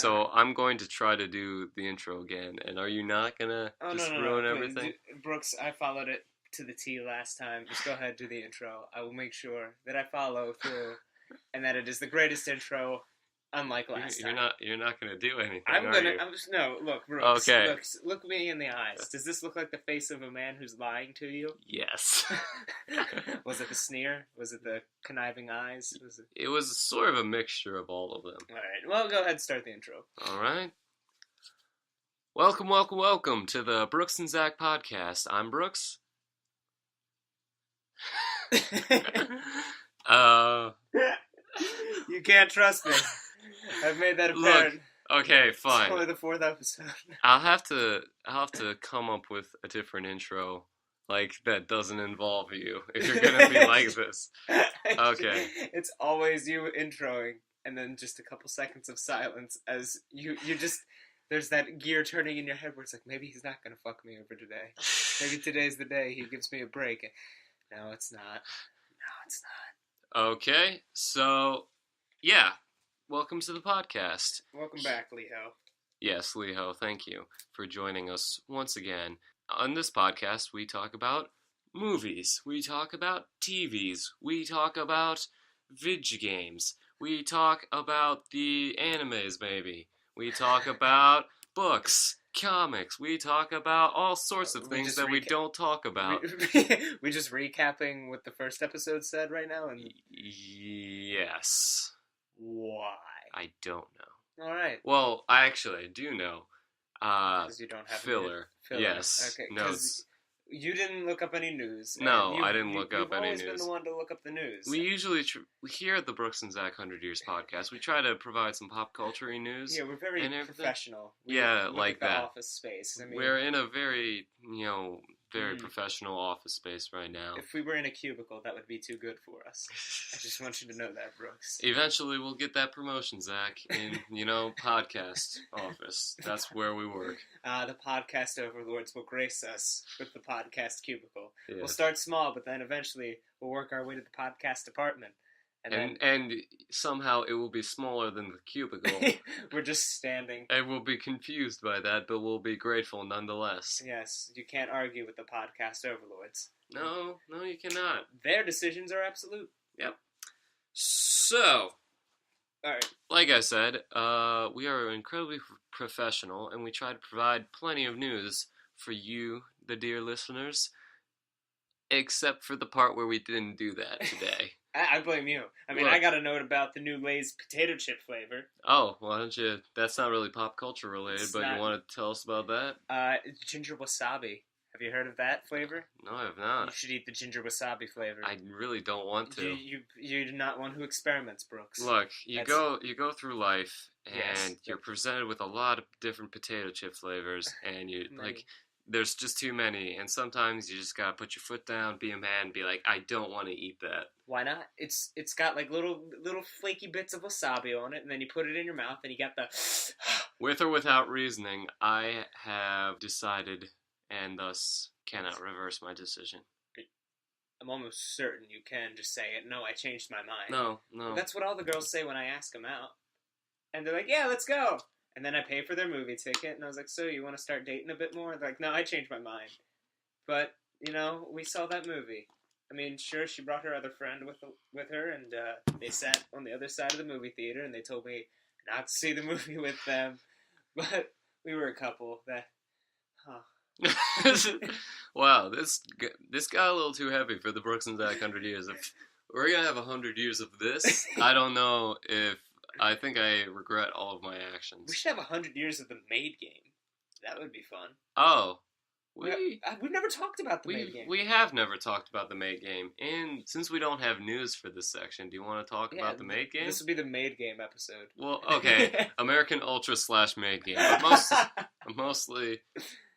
So I'm going to try to do the intro again. And are you not going to ruin everything? Brooks, I followed it to the T last time. Just go ahead, do the intro. I will make sure that I follow through and that it is the greatest intro, unlike last time. You're not going to do anything, Look, Brooks. Okay. Look me in the eyes. Does this look like the face of a man who's lying to you? Yes. Was it the sneer? Was it the conniving eyes? It was sort of a mixture of all of them. All right. Well, go ahead and start the intro. All right. Welcome to the Brooks and Zach podcast. I'm Brooks. You can't trust me. I've made that apparent. Look, okay, fine. It's only the 4th episode. I'll have to come up with a different intro, like that doesn't involve you. If you're gonna be like this, okay. It's always you introing, and then just a couple seconds of silence as you just. There's that gear turning in your head where it's like, maybe he's not gonna fuck me over today. Maybe today's the day he gives me a break. No, it's not. Okay, so yeah. Welcome to the podcast. Welcome back, Leho. Yes, Leho, thank you for joining us once again. On this podcast, we talk about movies, we talk about TVs, we talk about video games, we talk about the animes, maybe. We talk about books, comics, we talk about all sorts of things that we don't talk about. We just recapping what the first episode said right now? Yes. Why? I don't know. All right. Well, I do know. Because you don't have filler. Yes. Okay. Notes. You didn't look up any news. No, I didn't look up any news. You've always been the one to look up the news. We usually, here at the Brooks and Zach 100 Years podcast, we try to provide some pop culture-y news. Yeah, we're very professional. Like the that. Office space. I mean, we're in a very, very professional office space right now. If we were in a cubicle, that would be too good for us. I just want you to know that, Brooks. Eventually, we'll get that promotion, Zach, in, podcast office. That's where we work. The podcast overlords will grace us with the podcast cubicle. Yeah. We'll start small, but then eventually we'll work our way to the podcast department. And somehow it will be smaller than the cubicle. We're just standing. And we'll be confused by that, but we'll be grateful nonetheless. Yes, you can't argue with the podcast overlords. No, you cannot. Their decisions are absolute. Yep. So, alright. Like I said, we are incredibly professional, and we try to provide plenty of news for you, the dear listeners, except for the part where we didn't do that today. I blame you. I mean, I got a note about the new Lay's potato chip flavor. Oh, why don't you? That's not really pop culture related, but you want to tell us about that? Ginger wasabi. Have you heard of that flavor? No, I have not. You should eat the ginger wasabi flavor. I really don't want to. You're not one who experiments, Brooks. Look, you go through life, and you're presented with a lot of different potato chip flavors, and there's just too many, and sometimes you just gotta put your foot down, be a man, and be like, I don't want to eat that. Why not? It's got like little flaky bits of wasabi on it, and then you put it in your mouth, and you got the... With or without reasoning, I have decided, and thus cannot reverse my decision. I'm almost certain you can just say it. No, I changed my mind. No. But that's what all the girls say when I ask them out. And they're like, yeah, let's go. And then I pay for their movie ticket, and I was like, so you want to start dating a bit more? They're like, no, I changed my mind. But, we saw that we I mean, sure, she brought her other friend with her, and they sat on the other side of the movie theater, and they told me not to see the movie with them. But we were a couple that... Wow, this got a little too heavy for the Brooks and Zach 100 years. If we're going to have 100 years of this, I don't know if... I think I regret all of my actions. We should have 100 years of the Maid game. That would be fun. Oh. We've never talked about the Maid game. We have never talked about the Maid game. And since we don't have news for this section, do you want to talk about the Maid game? This would be the Maid game episode. Well, okay. American Ultra / Maid game. But mostly...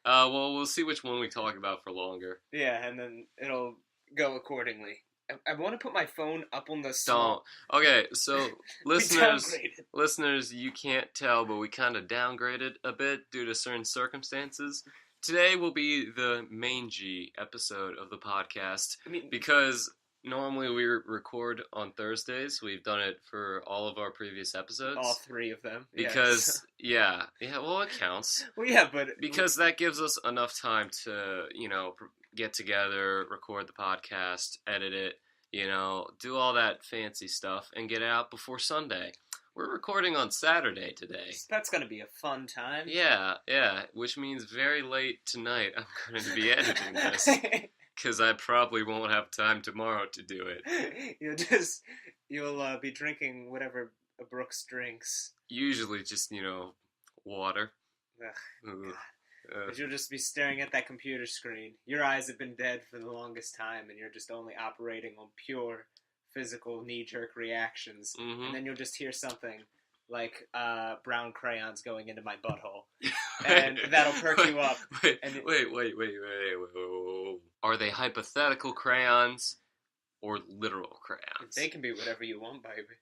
we'll see which one we talk about for longer. Yeah, and then it'll go accordingly. I want to put my phone up on the... Don't. Okay, so listeners, you can't tell, but we kind of downgraded a bit due to certain circumstances. Today will be the mangy episode of the podcast, because normally we record on Thursdays. We've done it for all of our previous episodes. All 3 of them. Because, Yeah, well, it counts. Well, yeah, but Because that gives us enough time to, get together, record the podcast, edit it, do all that fancy stuff, and get it out before Sunday. We're recording on Saturday today. That's going to be a fun time. Yeah, which means very late tonight I'm going to be editing this. Because I probably won't have time tomorrow to do it. You'll be drinking whatever Brooks drinks. Usually just, water. Ugh, but you'll just be staring at that computer screen. Your eyes have been dead for the longest time, and you're just only operating on pure physical knee-jerk reactions. Mm-hmm. And then you'll just hear something like brown crayons going into my butthole. And that'll perk you up. Wait. Are they hypothetical crayons or literal crayons? They can be whatever you want, baby.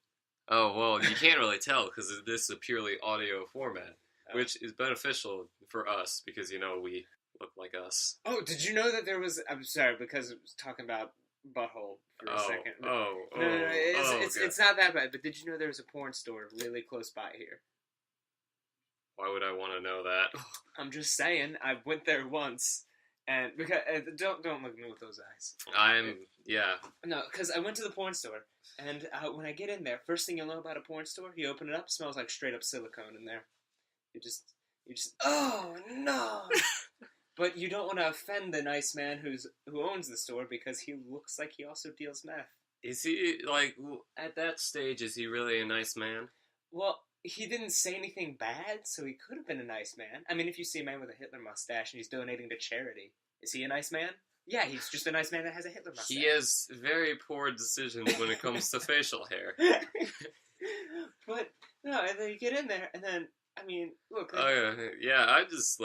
Oh, well, you can't really tell because this is a purely audio format, which is beneficial for us because, we look like us. Oh, did you know that there was... I'm sorry, because it was talking about butthole for a second. No, it's not that bad, but did you know there was a porn store really close by here? Why would I want to know that? I'm just saying, I went there once, and because don't look at me with those eyes. No, because I went to the porn store, and when I get in there, first thing you'll know about a porn store, you open it up, it smells like straight up silicone in there. You just oh no. But you don't want to offend the nice man who owns the store because he looks like he also deals meth. Is he, at that stage, is he really a nice man? Well, he didn't say anything bad, so he could have been a nice man. I mean, if you see a man with a Hitler mustache and he's donating to charity, is he a nice man? Yeah, he's just a nice man that has a Hitler mustache. He has very poor decisions when it comes to facial hair. But, no, and then you get in there, and then, I mean, look. Yeah, I just,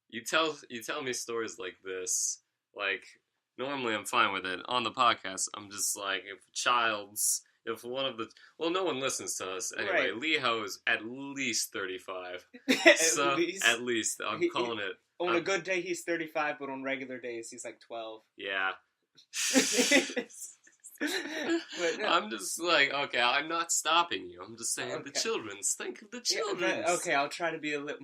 you tell me stories like this, normally I'm fine with it. On the podcast, I'm just if one of the... Well, no one listens to us anyway. Right. Leho is at least 35. At least. I'm calling it. On a good day, he's 35, but on regular days, he's 12. Yeah. But no. I'm just okay, I'm not stopping you. I'm just saying the children's. Think of the children's. Okay, I'll try to be a bit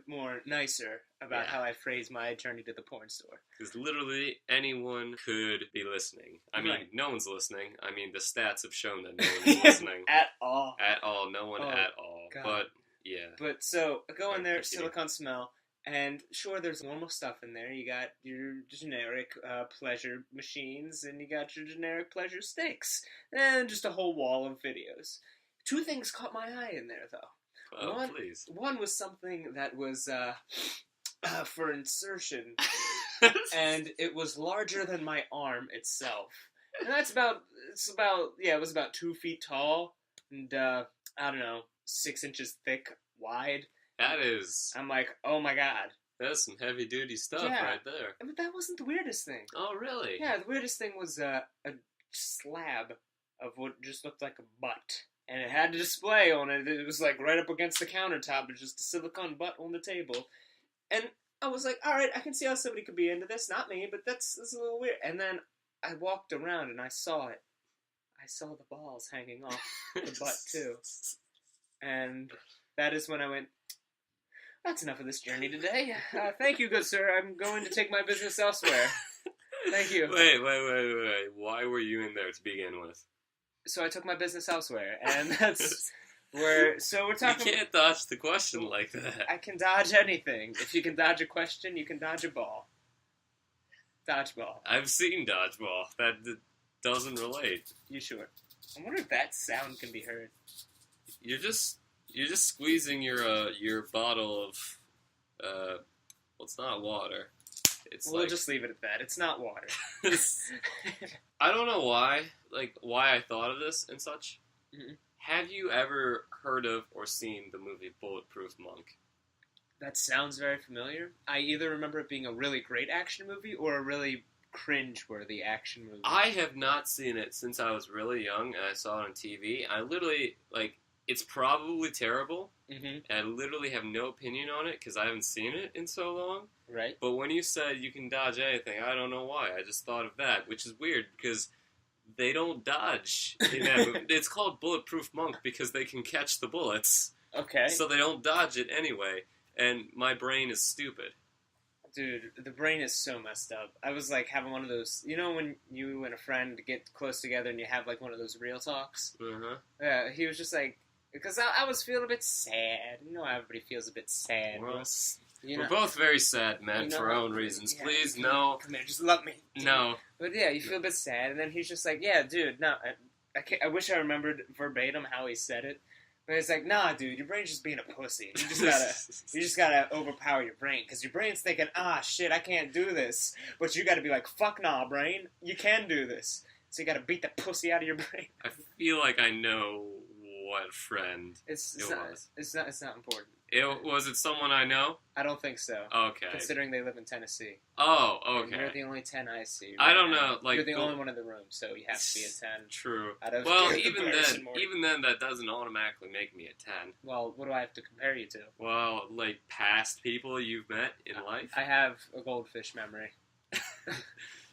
more nicer about how I phrase my journey to the porn store. Because literally anyone could be listening. I mean, no one's listening. I mean, the stats have shown that no one's listening. At all. At all. No one at all. God. But, yeah. But, so, go in there, silicone smell, and sure, there's normal stuff in there. You got your generic pleasure machines, and you got your generic pleasure sticks, and just a whole wall of videos. Two things caught my eye in there, though. Oh, please. One was something that was for insertion, and it was larger than my arm itself. And it was about 2 feet tall, and I don't know, 6 inches thick, wide. That is... I'm like, oh my god. That's some heavy-duty stuff right there. But that wasn't the weirdest thing. Oh, really? Yeah, the weirdest thing was a slab of what just looked like a butt. And it had a display on it. It was right up against the countertop. It was just a silicone butt on the table. And I was like, alright, I can see how somebody could be into this. Not me, but that's a little weird. And then I walked around and I saw it. I saw the balls hanging off the butt, too. And that is when I went... That's enough of this journey today. Thank you, good sir. I'm going to take my business elsewhere. Thank you. Wait. Why were you in there to begin with? So I took my business elsewhere, and that's where... So we're talking... You can't dodge the question like that. I can dodge anything. If you can dodge a question, you can dodge a ball. Dodgeball. I've seen dodgeball. That doesn't relate. You sure? I wonder if that sound can be heard. You're just squeezing your bottle of well, it's not water. We'll just leave it at that. It's not water. I don't know why I thought of this and such. Mm-hmm. Have you ever heard of or seen the movie Bulletproof Monk? That sounds very familiar. I either remember it being a really great action movie or a really cringe-worthy action movie. I have not seen it since I was really young, and I saw it on TV. I literally, it's probably terrible, mm-hmm. and I literally have no opinion on it because I haven't seen it in so long. Right. But when you said you can dodge anything, I don't know why. I just thought of that, which is weird because they don't dodge in that movie. It's called Bulletproof Monk because they can catch the bullets. Okay. So they don't dodge it anyway, and my brain is stupid. Dude, the brain is so messed up. I was like having one of those, you know, when you and a friend get close together and you have like one of those real talks? Uh-huh. Yeah, he was just like, because I was feeling a bit sad. You know how everybody feels a bit sad. Well, you we're know, both very sad men you know, for our own reasons. yeah, Please, come no. Come here, just love me. No. But yeah, you feel a bit sad, and then he's just like, yeah, dude, no, I wish I remembered verbatim how he said it. But it's like, nah, dude, your brain's just being a pussy. You just gotta overpower your brain, because your brain's thinking, ah, shit, I can't do this. But you gotta be like, fuck nah, brain, you can do this. So you gotta beat the pussy out of your brain. I feel like I know what friend It's it not, was. it's not important. Was it someone I know? I don't think so. Okay. Considering they live in Tennessee. Oh, And okay. you're the only 10 I see. I don't know, like, you're the only one in the room, so you have to be a 10. True. Out of Well, comparison, Morty. even then, that doesn't automatically make me a 10. Well, what do I have to compare you to? Well, like past people you've met in life. I have a goldfish memory.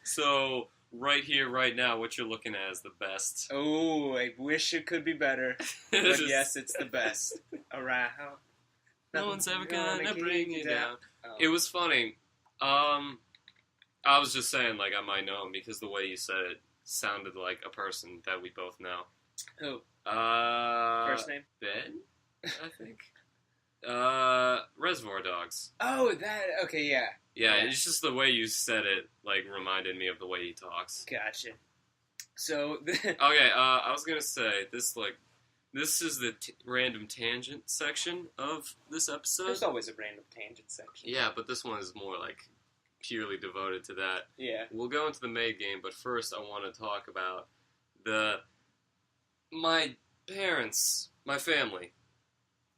So right here, right now, what you're looking at is the best. Oh, I wish it could be better, but yes, it's the best around. No one's ever gonna bring you down. Oh. It was funny. I was just saying, like, I might know him because the way you said it sounded like a person that we both know. Who? First name? Ben, I think. Reservoir Dogs. Oh, that. Okay, yeah. Yeah, it's just the way you said it, like, reminded me of the way he talks. Gotcha. So. Okay, I was gonna say, this is the random tangent section of this episode. There's always a random tangent section. Yeah, but this one is more, like, purely devoted to that. Yeah. We'll go into the Maid game, but first I want to talk about my parents, my family,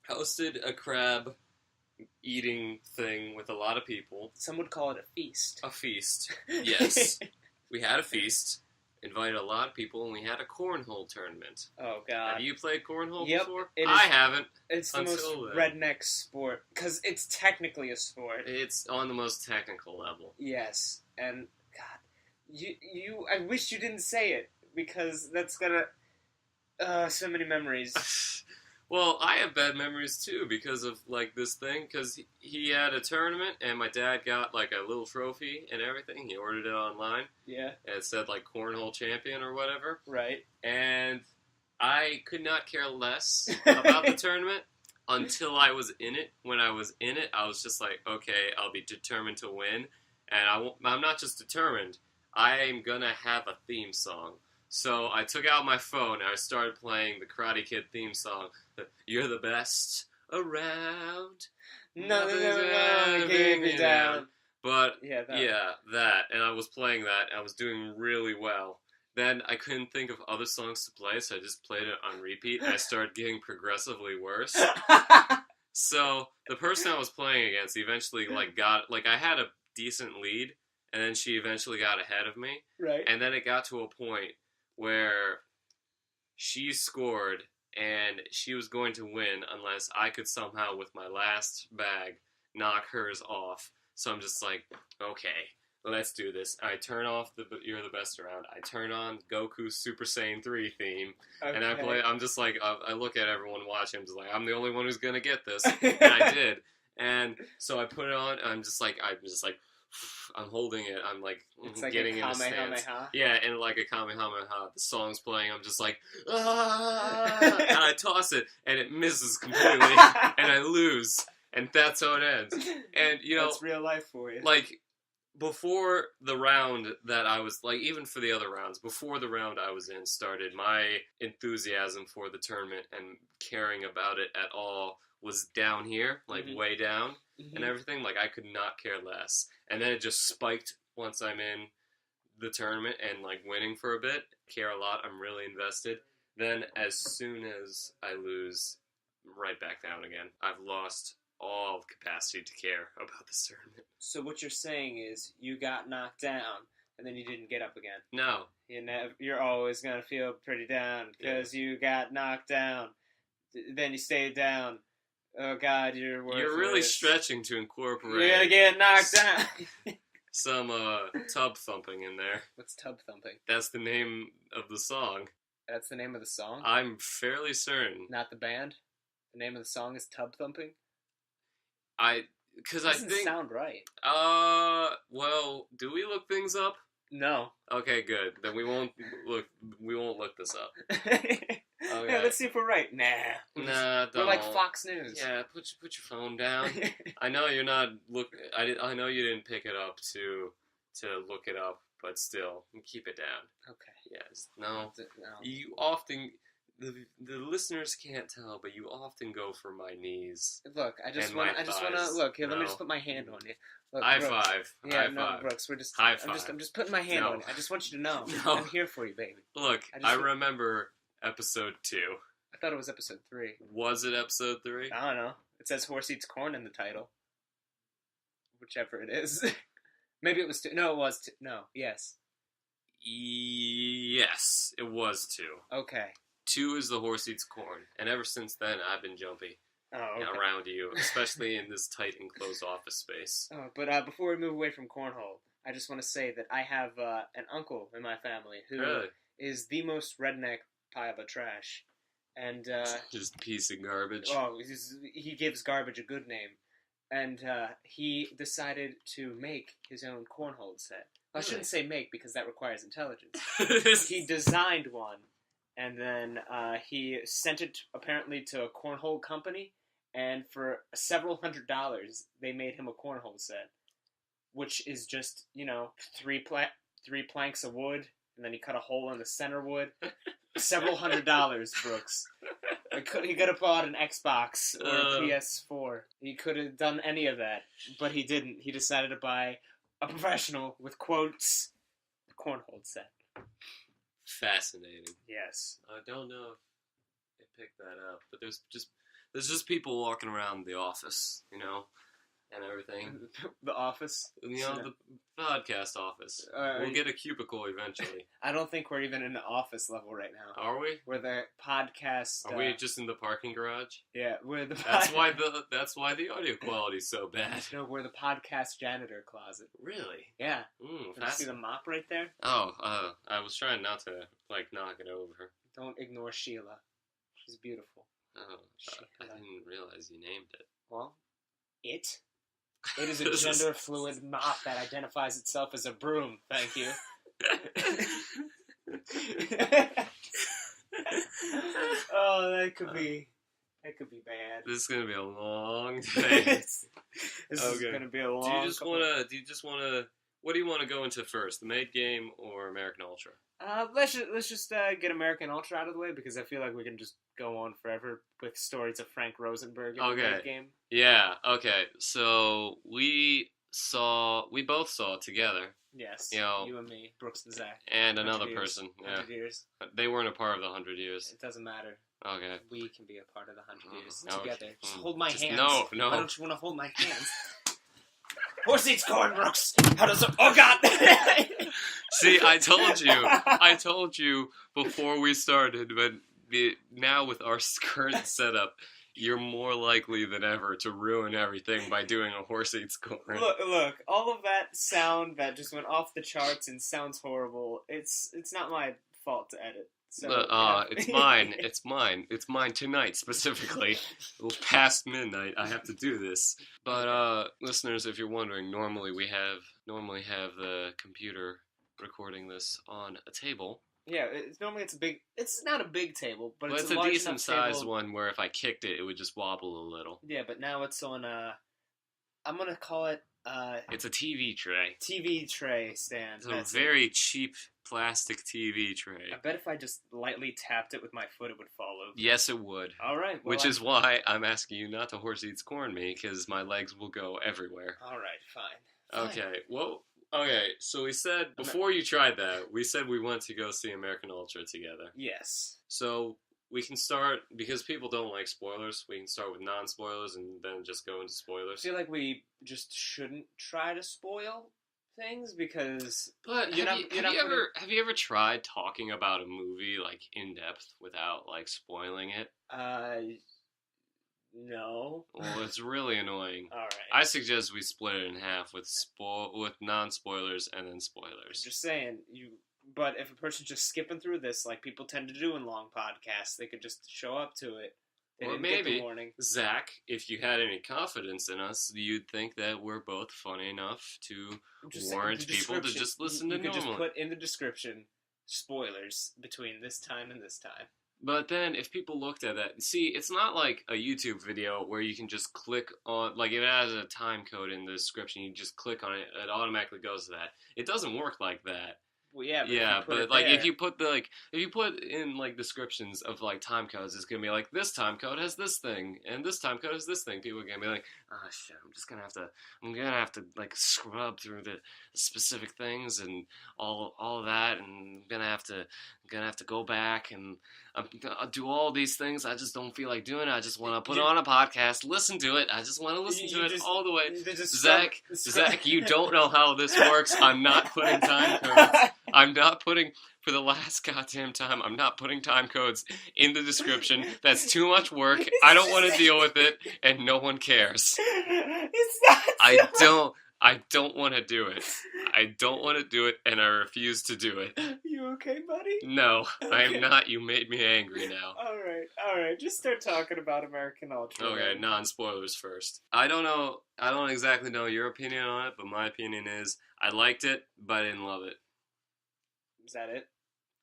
hosted a crab eating thing with a lot of people. Some would call it a feast. A feast, yes. We had a feast, invited a lot of people, and we had a cornhole tournament. Oh, God. Have you played cornhole Yep, before? it is- I haven't. It's the most redneck sport, because it's technically a sport. It's on the most technical level. Yes, and God, I wish you didn't say it, because that's gonna, so many memories. Well, I have bad memories too because of, like, this thing, because he had a tournament, and my dad got, like, a little trophy and everything. He ordered it online. Yeah. And it said, like, Cornhole Champion or whatever. Right. And I could not care less about the tournament until I was in it. When I was in it, I was just like, okay, I'll be determined to win. And I'm not just determined. I'm going to have a theme song. So I took out my phone and I started playing the Karate Kid theme song. You're the best around. Nothing's ever keep me down. But, yeah, that. And I was playing that, and I was doing really well. Then I couldn't think of other songs to play, so I just played it on repeat, and I started getting progressively worse. So the person I was playing against eventually, like, I had a decent lead, and then she eventually got ahead of me. Right. And then it got to a point where she scored, and she was going to win unless I could somehow, with my last bag, knock hers off. So I'm just like, okay, let's do this. I turn off the You're the Best Around. I turn on Goku's Super Saiyan 3 theme, Okay. and I play. I'm just like, I look at everyone watching. I'm just like, I'm the only one who's gonna get this, and I did. And so I put it on. And I'm just like, I'm holding it. I'm like, it's like getting a in a stance. Kamehameha. Yeah, and like a Kamehameha. The song's playing. I'm just like, ah! And I toss it, and it misses completely, and I lose. And that's how it ends. And, you know, that's real life for you. like, before the round that I was, like, even for the other rounds, before the round I was in started, my enthusiasm for the tournament and caring about it at all was down here, like, way down, and everything. Like, I could not care less. And then it just spiked once I'm in the tournament and, like, winning for a bit. Care a lot. I'm really invested. Then, as soon as I lose, right back down again. I've lost all capacity to care about this tournament. So what you're saying is you got knocked down and then you didn't get up again. No. You're always going to feel pretty down because you got knocked down. Then you stayed down. Oh, God, you're worthless. You're really stretching to incorporate... You're going to get knocked down. some tub thumping in there. What's tub thumping? That's the name of the song. That's the name of the song? I'm fairly certain. Not the band? The name of the song is Tub Thumping? Because I Doesn't think... sound right. Well, do we look things up? No. Okay, good. Then we won't look this up. Okay. Yeah, let's see if we're right. Nah. Nah, don't. We're like Fox News. Yeah, put your phone down. I know you're not I know you didn't pick it up to look it up, but still, keep it down. Okay. Yes. No. No. You often the listeners can't tell, but you often go for my knees. Look, I just want to look. Here, let me just put my hand on you. Look, High Brooks. five. Yeah, High no, five. Brooks, we're just. High five. I'm just putting my hand on you. I just want you to know. No. I'm here for you, baby. Look, I remember episode 2. I thought it was episode 3. Was it episode 3? I don't know. It says "Horse Eats Corn" in the title. Whichever it is. Maybe it was 2. No, it was 2. No, yes. Yes, it was 2. Okay. 2 is the horse eats corn, and ever since then I've been jumpy around you, especially in this tight enclosed office space. But before we move away from cornhole, I just want to say that I have an uncle in my family who is the most redneck pile of trash, and just a piece of garbage. Oh, he gives garbage a good name, and he decided to make his own cornhole set. I shouldn't say make because that requires intelligence. He designed one. And then he sent it apparently to a cornhole company, and for several $100s, they made him a cornhole set, which is just, three planks of wood, and then he cut a hole in the center wood. Several $100s, Brooks. He could have bought an Xbox or a PS4. He could have done any of that, but he didn't. He decided to buy a professional, with quotes, cornhole set. Fascinating. Yes. I don't know if they picked that up, but there's just people walking around the office, and everything. The office? The podcast office. We'll get a cubicle eventually. I don't think we're even in the office level right now. Are we? We're the podcast. Are we just in the parking garage? Yeah, we're the. That's why the audio quality's so bad. No, we're the podcast janitor closet. Really? Yeah. You see the mop right there? Oh, I was trying not to knock it over. Don't ignore Sheila. She's beautiful. Oh, I didn't realize you named it. Well, it. It is a gender-fluid mop that identifies itself as a broom. Thank you. Oh, that could be bad. This is gonna be a long day. This is gonna be a long. Do you just wanna? What do you want to go into first, the Maid game or American Ultra? Let's just get American Ultra out of the way because I feel like we can just go on forever with stories of Frank Rosenberg in the Maid game. Yeah. Okay. So we both saw it together. Yes. You and me, Brooks and Zach, and another person. 100 years. They weren't a part of the 100 years. It doesn't matter. Okay. We can be a part of the 100 years Okay. together. Just hold my hands. No. Why don't you want to hold my hands? Horse eats corn, Brooks. How does it? Oh God! See, I told you before we started, but now with our current setup, you're more likely than ever to ruin everything by doing a horse eats corn. Look, all of that sound that just went off the charts and sounds horrible. It's not my fault to edit. So, it's mine. It's mine tonight specifically. Past midnight, I have to do this. But listeners, if you're wondering, normally we have the computer recording this on a table. Yeah, normally it's a big. It's not a big table, but it's a decent sized table. one where if I kicked it, it would just wobble a little. Yeah, but now it's on a. I'm gonna call it. It's a TV tray. TV tray stand. It's a very cheap plastic TV tray. I bet if I just lightly tapped it with my foot, it would fall over. Yes, it would. All right. Well, Which is why I'm asking you not to horse eats corn me, because my legs will go everywhere. All right, fine. Okay. Well. Okay. So we said before you tried that, we said we went to go see American Ultra together. Yes. So we can start, because people don't like spoilers, we can start with non-spoilers and then just go into spoilers. I feel like we just shouldn't try to spoil things because... But have you ever tried talking about a movie, in depth without, spoiling it? No. Well, it's really annoying. All right. I suggest we split it in half with non-spoilers and then spoilers. I'm just saying, But if a person's just skipping through this, like people tend to do in long podcasts, they could just show up to it They Or didn't get the maybe, warning. Zach, if you had any confidence in us, you'd think that we're both funny enough to warrant people to just listen to You could normally. just put in the description spoilers between this time and this time. But then, if people looked at that, see, it's not like a YouTube video where you can just click on, like, if it has a time code in the description, you just click on it, it automatically goes to that. It doesn't work like that. Well, yeah, but Yeah, if you put but it like there, if you put in like descriptions of like time codes, it's gonna be like this time code has this thing and this time code has this thing. People are gonna be like, oh shit, I'm gonna have to like scrub through the specific things and all of that, and I'm gonna have to go back and I'll do all these things. I just don't feel like doing it. I just want to put on a podcast, listen to it. I just want to listen to it all the way. Zach, you don't know how this works. I'm not putting time codes. I'm not putting, for the last goddamn time, I'm not putting time codes in the description. That's too much work. I don't want to deal with it, and no one cares. It's not. I don't want to do it. I don't want to do it, and I refuse to do it. You okay, buddy? No, I am Okay. not. You made me angry now. All right. Just start talking about American Ultra. Okay, then. non-spoilers first. I don't exactly know your opinion on it, but my opinion is I liked it, but I didn't love it. Is that it?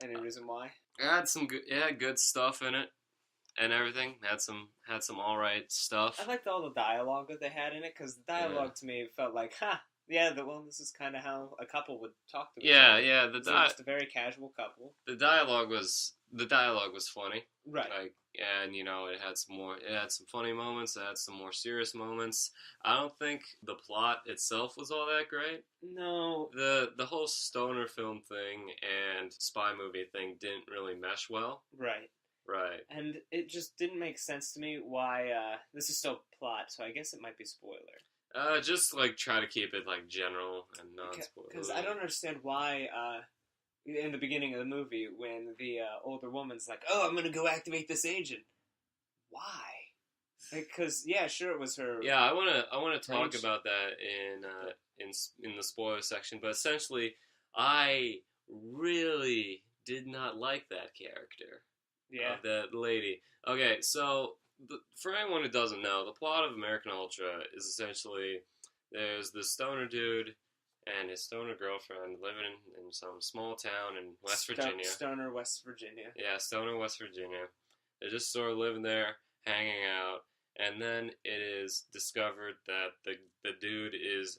Any reason why? It had good stuff in it and everything. Had some all right stuff. I liked all the dialogue that they had in it, because the dialogue to me felt like, this is kind of how a couple would talk to each other. Yeah. It's just a very casual couple. The dialogue was funny. Right. Like, and it had some funny moments. It had some more serious moments. I don't think the plot itself was all that great. No. The whole stoner film thing and spy movie thing didn't really mesh well. Right. Right. And it just didn't make sense to me why, this is still plot, so I guess it might be spoiler. Just like try to keep it like general and non-spoiler. Because I don't understand why, in the beginning of the movie, when the older woman's like, "Oh, I'm gonna go activate this agent." Why? Because sure, it was her. Yeah, I wanna talk Range. about that in the spoiler section. But essentially, I really did not like that character. Yeah. Of that lady. Okay, so for anyone who doesn't know, the plot of American Ultra is essentially there's this stoner dude and his stoner girlfriend living in some small town in West Virginia. Stoner, West Virginia. Yeah, Stoner, West Virginia. They're just sort of living there, hanging out, and then it is discovered that the dude is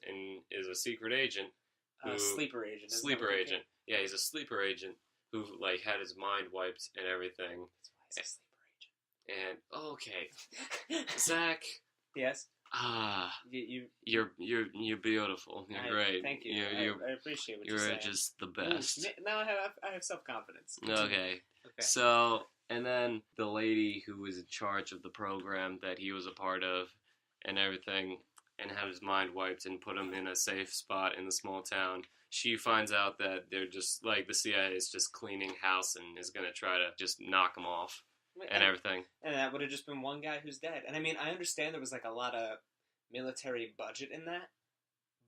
a secret agent. Sleeper agent. Sleeper agent. Yeah, he's a sleeper agent who like had his mind wiped and everything. That's why he's a sleeper agent. And okay, Zach. Yes. You're beautiful. You're great. Thank you. I appreciate what you're saying. You're just the best. Now I have self-confidence. Okay. Okay. So, and then the lady who was in charge of the program that he was a part of and everything and had his mind wiped and put him in a safe spot in the small town, she finds out that they're just, like, the CIA is just cleaning house and is going to try to just knock him off and everything. And that would have just been one guy who's dead. And I mean, I understand there was, like, a lot of military budget in that,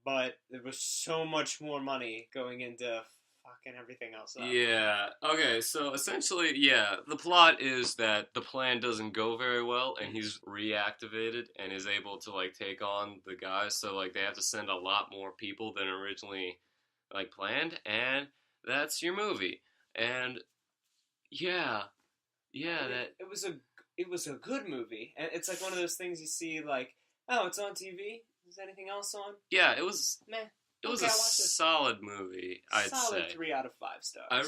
but there was so much more money going into fucking everything else up. Yeah. Okay, so essentially, the plot is that the plan doesn't go very well, and he's reactivated and is able to, like, take on the guys, so, like, they have to send a lot more people than originally, like, planned, and that's your movie. And, It was a good movie, and it's like one of those things you see, like, oh, it's on TV? Is anything else on? Yeah, it was... Meh. It was Okay, a I'll watch it. solid movie, I'd Solid say. 3 out of 5 stars. I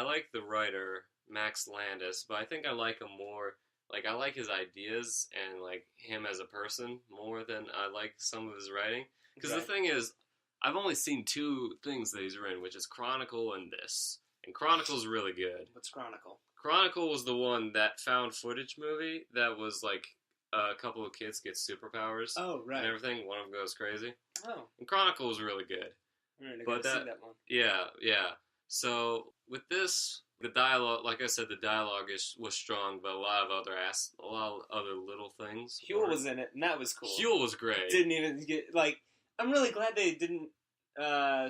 like the writer, Max Landis, but I think I like him more, like, I like his ideas and, like, him as a person more than I like some of his writing. Because the thing is, I've only seen 2 things that he's written, which is Chronicle and this. And Chronicle's really good. What's Chronicle? Chronicle was the one, that found footage movie that was, like, a couple of kids get superpowers. Oh, right. And everything. One of them goes crazy. Oh. And Chronicle was really good. I But gotta see that one. Yeah. So with this, the dialogue, like I said, the dialogue was strong, but a lot of other little things. Huel was in it, and that was cool. Huel was great. Didn't even get, like, I'm really glad they didn't,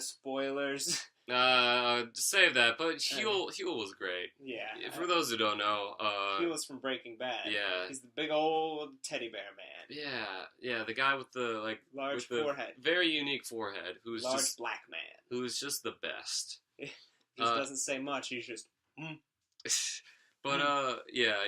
spoilers, Save that, but Huel was great. Yeah. For those who don't know, Huel was from Breaking Bad. Yeah. He's the big old teddy bear man. Yeah, the guy with the large with forehead, the very unique forehead, who's large just black man, who's just the best. He doesn't say much. He's just. But yeah.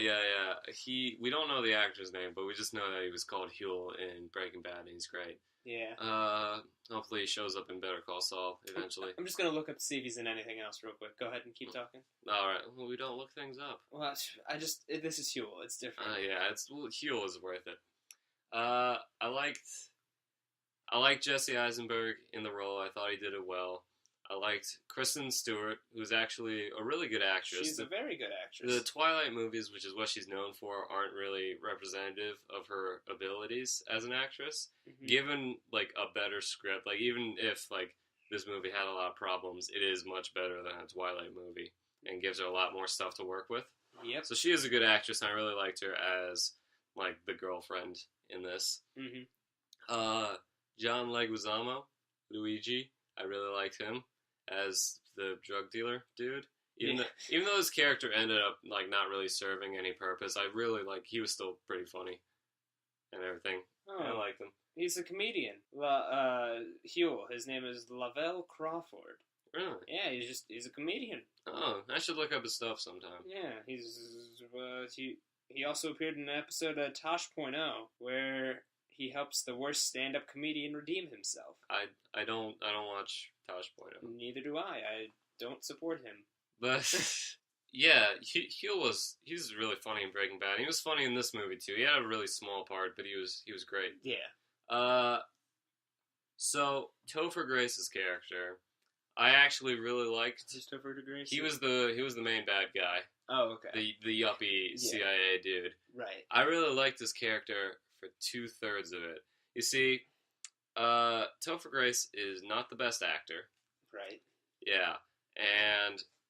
We don't know the actor's name, but we just know that he was called Huel in Breaking Bad, and he's great. Yeah. Hopefully he shows up in Better Call Saul eventually. I'm just gonna look up to see if he's in anything else real quick. Go ahead and keep talking. All right. Well, we don't look things up. Well, this is Huel. It's different. Yeah. Huel is worth it. I liked Jesse Eisenberg in the role. I thought he did it well. I liked Kristen Stewart, who's actually a really good actress. She's a very good actress. The Twilight movies, which is what she's known for, aren't really representative of her abilities as an actress. Mm-hmm. Given, a better script, even if, this movie had a lot of problems, it is much better than a Twilight movie and gives her a lot more stuff to work with. Yep. So she is a good actress, and I really liked her as, the girlfriend in this. Mm-hmm. John Leguizamo, Luigi, I really liked him as the drug dealer dude. Even though his character ended up not really serving any purpose, I really he was still pretty funny and everything. Oh, I liked him. He's a comedian. Huel. His name is Lavelle Crawford. Really? Yeah, he's a comedian. Oh, I should look up his stuff sometime. Yeah, he also appeared in an episode of Tosh.0 where he helps the worst stand-up comedian redeem himself. I don't watch Tosh.0. Neither do I. I don't support him. But yeah, Huel was really funny in Breaking Bad. He was funny in this movie too. He had a really small part, but he was great. Yeah. So Topher Grace's character, I actually really liked. Is Topher Grace? He was the main bad guy. Oh, okay. The yuppie CIA dude. Right. I really liked this character for 2/3 of it. You see, Topher Grace is not the best actor. Right. Yeah,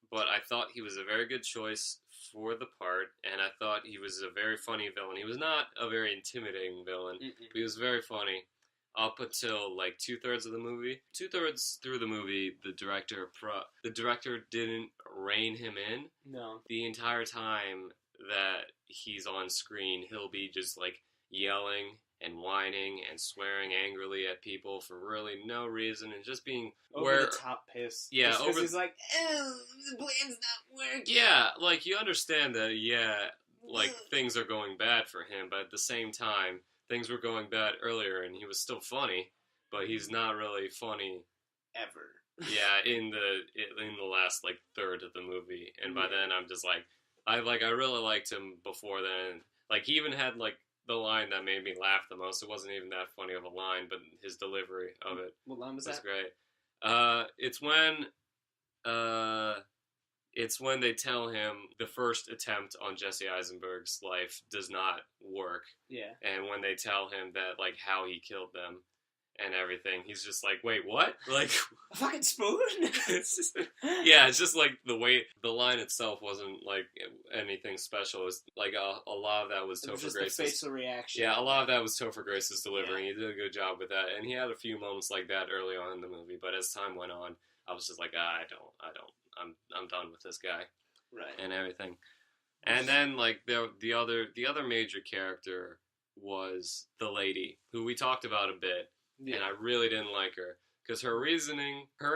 but I thought he was a very good choice for the part, and I thought he was a very funny villain. He was not a very intimidating villain, but he was very funny up until 2/3 of the movie. 2/3 through the movie, the director didn't rein him in. No. The entire time that he's on screen, he'll be just yelling and whining and swearing angrily at people for really no reason and just being over the top piss. Yeah, because he's the plan's not working. Yeah, you understand that. Yeah, things are going bad for him, but at the same time, things were going bad earlier, and he was still funny, but he's not really funny ever. Yeah, in the last third of the movie, and by then I'm just I really liked him before then. He even had the line that made me laugh the most. It wasn't even that funny of a line, but his delivery of it what line was that? Great. It's when they tell him the first attempt on Jesse Eisenberg's life does not work. Yeah. And when they tell him that how he killed them and everything, he's just wait, what? A fucking spoon? It's just the way the line itself wasn't anything special. It was a lot of that was Topher Grace's facial reaction. Yeah, a lot of that was Topher Grace's delivery. Yeah. He did a good job with that, and he had a few moments like that early on in the movie. But as time went on, I was just I'm done with this guy, right? And everything. And then the other major character was the lady who we talked about a bit. Yeah. And I really didn't like her because her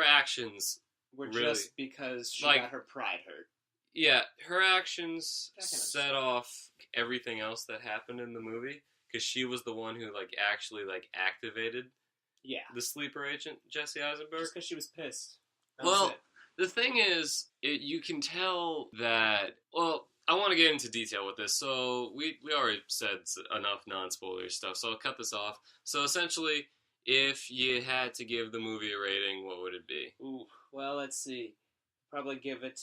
actions were really, just because she got her pride hurt. Yeah, her actions set off everything else that happened in the movie because she was the one who actually activated the sleeper agent Jesse Eisenberg. Just because she was pissed. The thing is, you can tell that. Well, I want to get into detail with this. So we already said enough non-spoiler stuff, so I'll cut this off. So essentially, if you had to give the movie a rating, what would it be? Ooh, well, let's see. Probably give it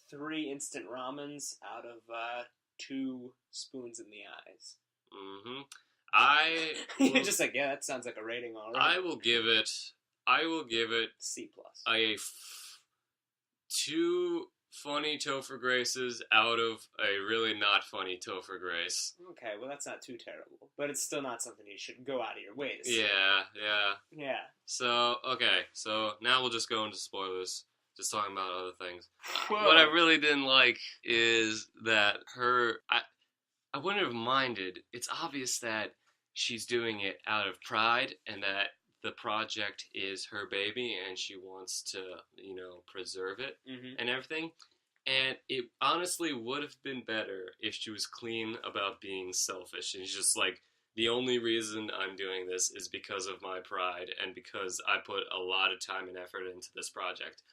3 instant ramens out of 2 spoons in the eyes. Mm-hmm. You're just yeah, that sounds like a rating, all right. I will give it C+. 2 funny Topher Graces out of a really not funny Topher Grace. Okay, well that's not too terrible, but it's still not something you should go out of your way to see. Yeah. Yeah. So now we'll just go into spoilers. just talking about other things. Whoa. What I really didn't like is that I wouldn't have minded. It's obvious that she's doing it out of pride and that the project is her baby and she wants to, preserve it and everything. And it honestly would have been better if she was clean about being selfish. And she's just like, the only reason I'm doing this is because of my pride and because I put a lot of time and effort into this project.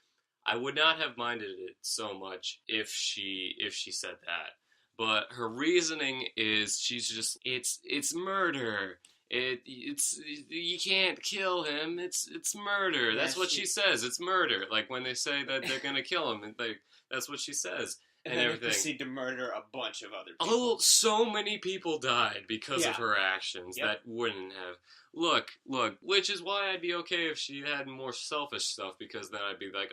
I would not have minded it so much if she said that. But her reasoning is she's just it's murder. It's you can't kill him. It's murder. Yeah, That's what she says. It's murder. Like when they say that they're gonna kill him, and that's what she says. And and then everything. They proceed to murder a bunch of other people. Oh, so many people died because of her actions that wouldn't have. Look, which is why I'd be okay if she had more selfish stuff, because then I'd be like,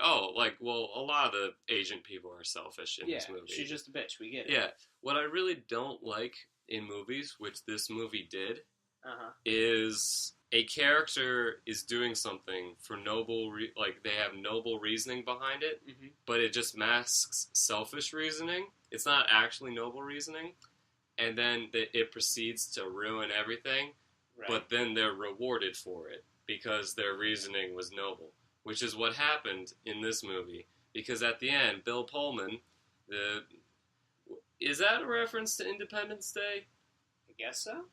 well, a lot of the Asian people are selfish in this movie. She's just a bitch, we get it. Yeah, what I really don't like in movies, which this movie did, is a character is doing something for they have noble reasoning behind it, but it just masks selfish reasoning. It's not actually noble reasoning, and then it proceeds to ruin everything. Right. But then they're rewarded for it because their reasoning was noble, which is what happened in this movie. Because at the end, Bill Pullman, is that a reference to Independence Day? I guess so.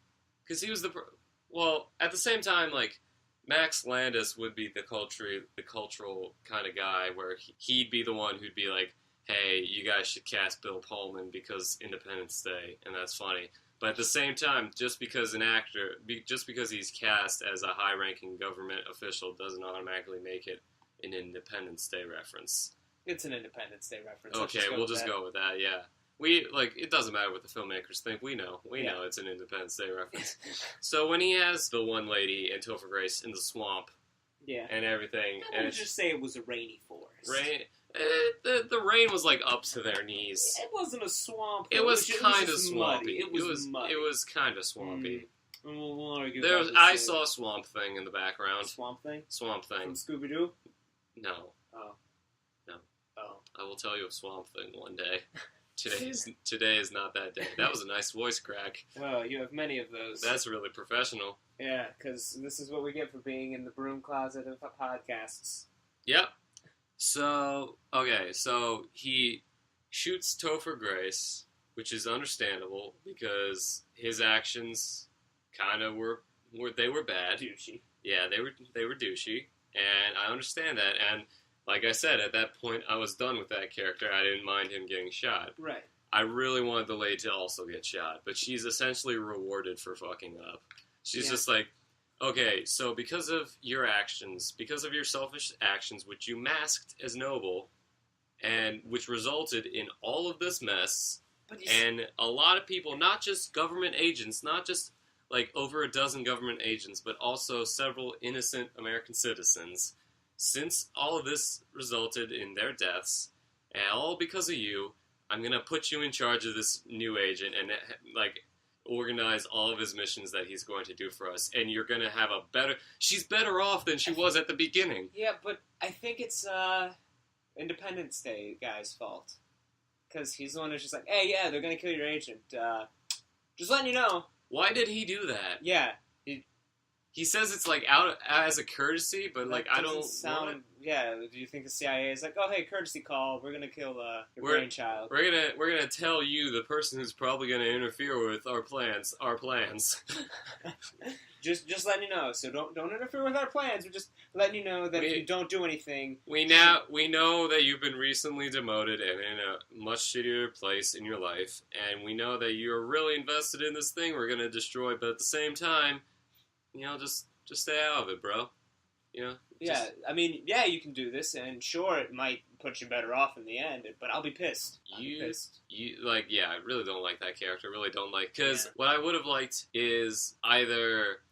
Because he was at the same time, like, Max Landis would be the cultural kind of guy where he'd be the one who'd be like, hey, you guys should cast Bill Pullman because Independence Day, and that's funny. But at the same time, just because he's cast as a high-ranking government official doesn't automatically make it an Independence Day reference. It's an Independence Day reference. Okay, we'll just go with that, yeah. It doesn't matter what the filmmakers think. We know it's an Independence Day reference. So when he has the one lady and Topher Grace in the swamp and everything... I would just say it was a rainy forest. The rain was like up to their knees. It wasn't a swamp. It was kind of swampy. It was kind of swampy. I saw Swamp Thing in the background. Swamp Thing? Swamp Thing. From Scooby-Doo? No. Oh. No. Oh. I will tell you of Swamp Thing one day. Today is not that day. That was a nice voice crack. Oh, you have many of those. That's really professional. Yeah, because this is what we get for being in the broom closet of podcasts. Yep. So he shoots Topher Grace, which is understandable because his actions kind of were bad. Douchey. Yeah, they were douchey, and I understand that. And like I said, at that point, I was done with that character. I didn't mind him getting shot. Right. I really wanted the lady to also get shot, but she's essentially rewarded for fucking up. She's just like, okay, so because of your actions, because of your selfish actions, which you masked as noble, and which resulted in all of this mess, and a lot of people, not just government agents, not just like over a dozen government agents, but also several innocent American citizens, since all of this resulted in their deaths, and all because of you, I'm going to put you in charge of this new agent and, organize all of his missions that he's going to do for us. And you're going to have she's better off than she was at the beginning. Yeah, but I think it's Independence Day guy's fault. Because he's the one who's just like, hey, yeah, they're going to kill your agent. Just letting you know. Why did he do that? Yeah. He says it's out as a courtesy, but I don't sound. Yeah, do you think the CIA is like, oh hey, courtesy call, we're gonna kill your brainchild. We're gonna tell you, the person who's probably gonna interfere with our plans. just letting you know. So don't interfere with our plans. We're just letting you know that if you don't do anything, we know that you've been recently demoted and in a much shittier place in your life, and we know that you're really invested in this thing we're gonna destroy. But at the same time, just stay out of it, bro. You can do this, and sure, it might put you better off in the end, but I'll be pissed. I really don't like that character. Really don't like, because what I would have liked is either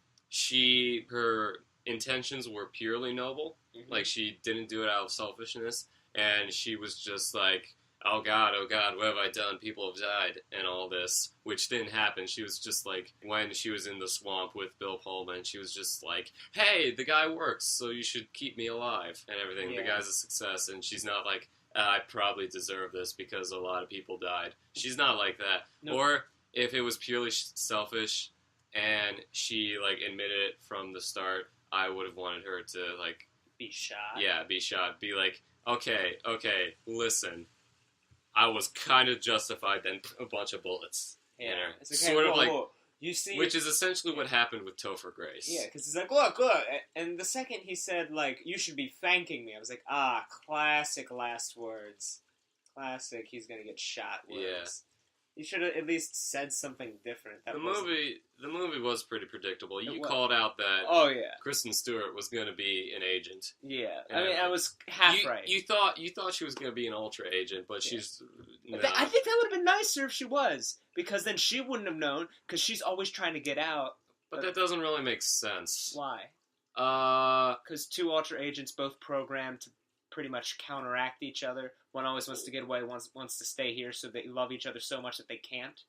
her intentions were purely noble, like she didn't do it out of selfishness, and she was just like, oh God, what have I done? People have died and all this, which didn't happen. She was just like, when she was in the swamp with Bill Pullman, she was just like, hey, the guy works, so you should keep me alive and everything. Yeah. The guy's a success, and she's not like, I probably deserve this because a lot of people died. She's not like that. Nope. Or if it was purely selfish and she like admitted it from the start, I would have wanted her to like Be shot. yeah, be shot. Be like, okay, listen, I was kind of justified. Then a bunch of bullets. Yeah. You know? It's like, Sort hey, of whoa, like, whoa. You see, which is essentially what happened with Topher Grace. Yeah, because he's like, look, and the second he said, like, you should be thanking me, I was like, classic last words. Classic, he's gonna get shot words. Yeah. You should have at least said something different. The movie was pretty predictable. You was. called out that Oh, yeah. Kristen Stewart was going to be an agent. Yeah. And I mean, I was half right. You thought she was going to be an Ultra agent, but she's... No. I think that would have been nicer if she was, because then she wouldn't have known, because she's always trying to get out. But that doesn't really make sense. Why? Uh... Because two Ultra agents both programmed to pretty much counteract each other. One always wants to get away, wants to stay here, so they love each other so much that they can't.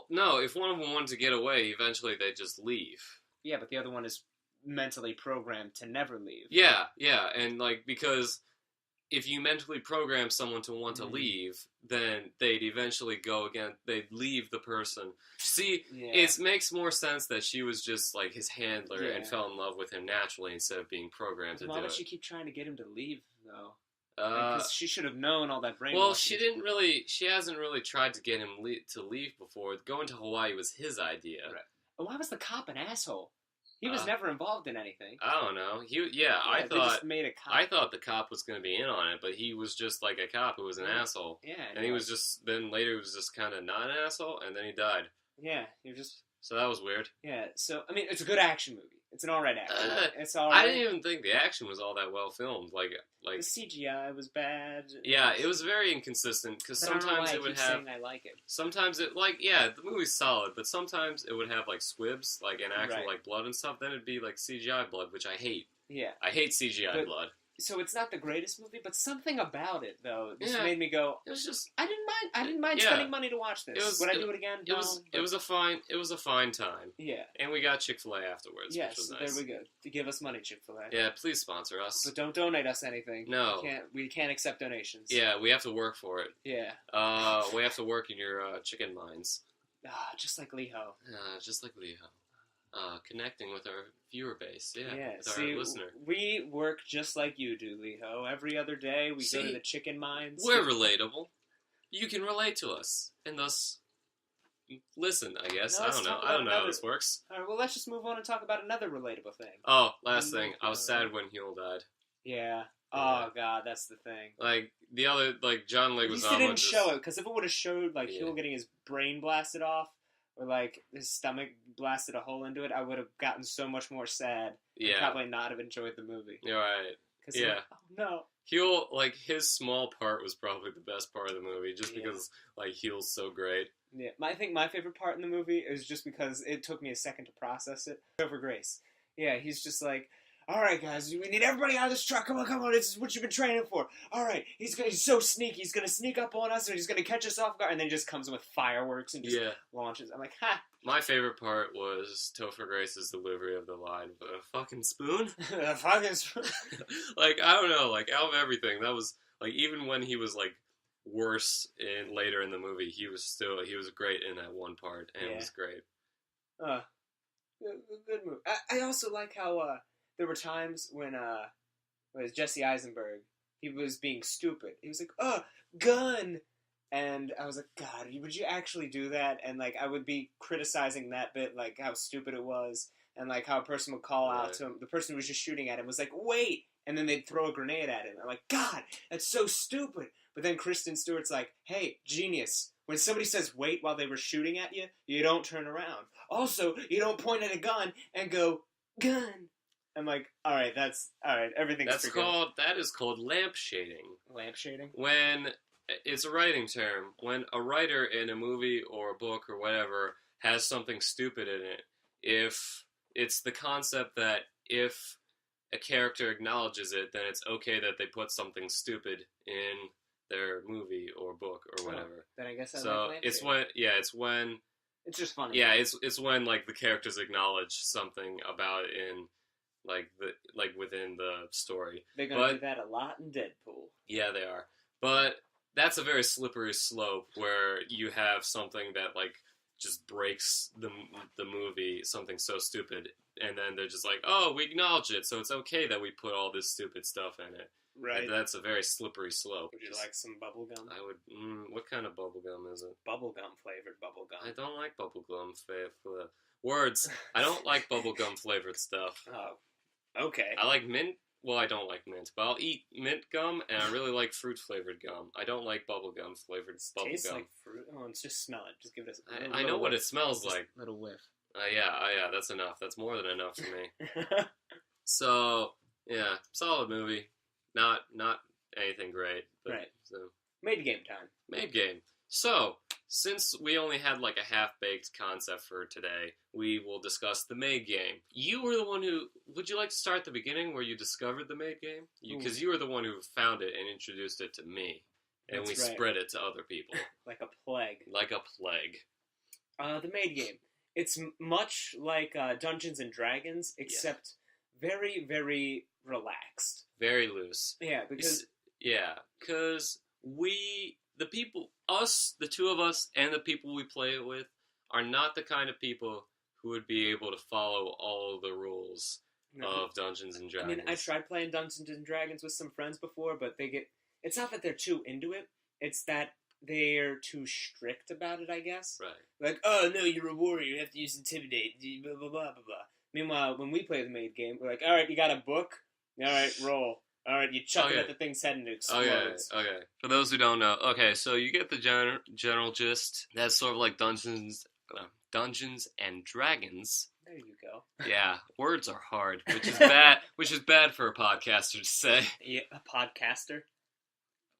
No, if one of them wanted to get away, eventually they'd just leave. Yeah, but the other one is mentally programmed to never leave. Yeah, and like, because if you mentally program someone to want to leave, then they'd eventually go again, they'd leave the person. See, it makes more sense that she was just like his handler and fell in love with him naturally instead of being programmed to do it. Why would she keep trying to get him to leave, though? Because she should have known all that brainwashing. Well, she hasn't really tried to get him to leave before. Going to Hawaii was his idea. Right. Why was the cop an asshole? He was never involved in anything. I don't know. I thought the cop was going to be in on it, but he was just like a cop who was an asshole. Yeah. And he was just, then later he was just kind of not an asshole, and then he died. Yeah, he was just... So that was weird. Yeah, so, I mean, it's a good action movie. It's an alright action movie. It's alright. I didn't even think the action was all that well filmed. Like the CGI was bad. Yeah, it was very inconsistent, because sometimes it would have... saying I like it. Sometimes it, like, yeah, the movie's solid, but sometimes it would have, like, squibs, like, and actual, like, blood and stuff. Then it'd be, like, CGI blood, which I hate. Yeah. I hate CGI blood. So it's not the greatest movie, but something about it, though, just made me go, it was just... I didn't mind spending money to watch this. Would I do it again? No. It was a fine time. Yeah. And we got Chick-fil-A afterwards, which was nice. There we go. To give us money, Chick-fil-A. Yeah, please sponsor us. But don't donate us anything. No. We can't accept donations. Yeah, we have to work for it. Yeah. We have to work in your chicken mines. Just like Leho. Just like Leho. Connecting with our viewer base, with see, our listener. We work just like you do, Leho. Every other day we go to the chicken mines. We're relatable. You can relate to us, and thus listen, I guess. I don't know how this works. Alright, well, let's just move on and talk about another relatable thing. Oh, last thing. I was sad when Huel died. Yeah. Oh, God, that's the thing. Like, the other, like, John Leguizamo. At least didn't show it, because if it would have showed, like, Huel getting his brain blasted off, or, like, his stomach blasted a hole into it, I would have gotten so much more sad. Yeah. And probably not have enjoyed the movie. You're right. Yeah. Like, oh, no. Huel, like, his small part was probably the best part of the movie, just because, like, Huel's so great. Yeah. I think my favorite part in the movie is just because it took me a second to process it. Topher Grace. Yeah, he's just like, all right, guys, we need everybody out of this truck. Come on, this is what you've been training for. All right, he's so sneaky. He's going to sneak up on us, and he's going to catch us off guard, and then he just comes with fireworks and just launches. I'm like, ha! My favorite part was Topher Grace's delivery of the line, a fucking spoon? A fucking spoon? Like, I don't know, like, out of everything, that was, like, even when he was, like, worse later in the movie, he was great in that one part, and it was great. Good movie. I also like how, there were times when, it was Jesse Eisenberg, he was being stupid. He was like, gun! And I was like, God, would you actually do that? And, like, I would be criticizing that bit, like, how stupid it was, and, like, how a person would call out to him. The person who was just shooting at him was like, wait! And then they'd throw a grenade at him. I'm like, God, that's so stupid! But then Kristen Stewart's like, hey, genius. When somebody says wait while they were shooting at you, you don't turn around. Also, you don't point at a gun and go, gun! I'm like, alright, everything's That is called lamp shading. Lamp shading? When, it's a writing term, when a writer in a movie or a book or whatever has something stupid in it, if it's the concept that if a character acknowledges it, then it's okay that they put something stupid in their movie or book or whatever. Then I guess I So like it's Lampshade. when It's just funny. yeah, it's when like the characters acknowledge something about it in like within the story. They're gonna do that a lot in Deadpool. Yeah, they are. But that's a very slippery slope where you have something that like just breaks the movie, something so stupid, and then they're just like, oh, we acknowledge it, so it's okay that we put all this stupid stuff in it. Right. And that's a very slippery slope. Would you like some bubble gum? I would. What kind of bubble gum is it? Bubblegum flavored bubble gum. I don't like bubble gum flavored words. I don't like bubble gum flavored stuff. Oh, okay. I like mint. Well, I don't like mint, but I'll eat mint gum, and I really like fruit flavored gum. I don't like bubble gum flavored bubble Tastes gum. like fruit. Oh, let's just smell it. Just give it a I know what it smells just like. Little whiff. Yeah, that's enough. That's more than enough for me. So, yeah, solid movie. Not anything great. But, Right. So. Maid game time. Maid game. So, since we only had like a half-baked concept for today, we will discuss the Maid game. You were the one who... Would you like to start at the beginning where you discovered the Maid game? Because you were the one who found it and introduced it to me. And That's we right. spread it to other people. Like a plague. Like a plague. The Maid game. It's much like Dungeons and Dragons, except very, very relaxed. Very loose. Yeah, because... Because the people, us, the two of us, and the people we play it with, are not the kind of people who would be able to follow all the rules of Dungeons and Dragons. I mean, I tried playing Dungeons and Dragons with some friends before, but it's not that they're too into it, it's that they're too strict about it, I guess. Right. Like, oh, no, you're a warrior, you have to use Intimidate, blah, blah, blah, blah, blah. Meanwhile, when we play the Maid game, we're like, alright, you got a book? Alright, roll. Alright, you chuck it at the thing's head and it explodes. Okay. For those who don't know, so you get the general gist. That's sort of like Dungeons and Dragons. There you go. Yeah, words are hard, which is bad. Which is bad for a podcaster to say. Yeah, a podcaster.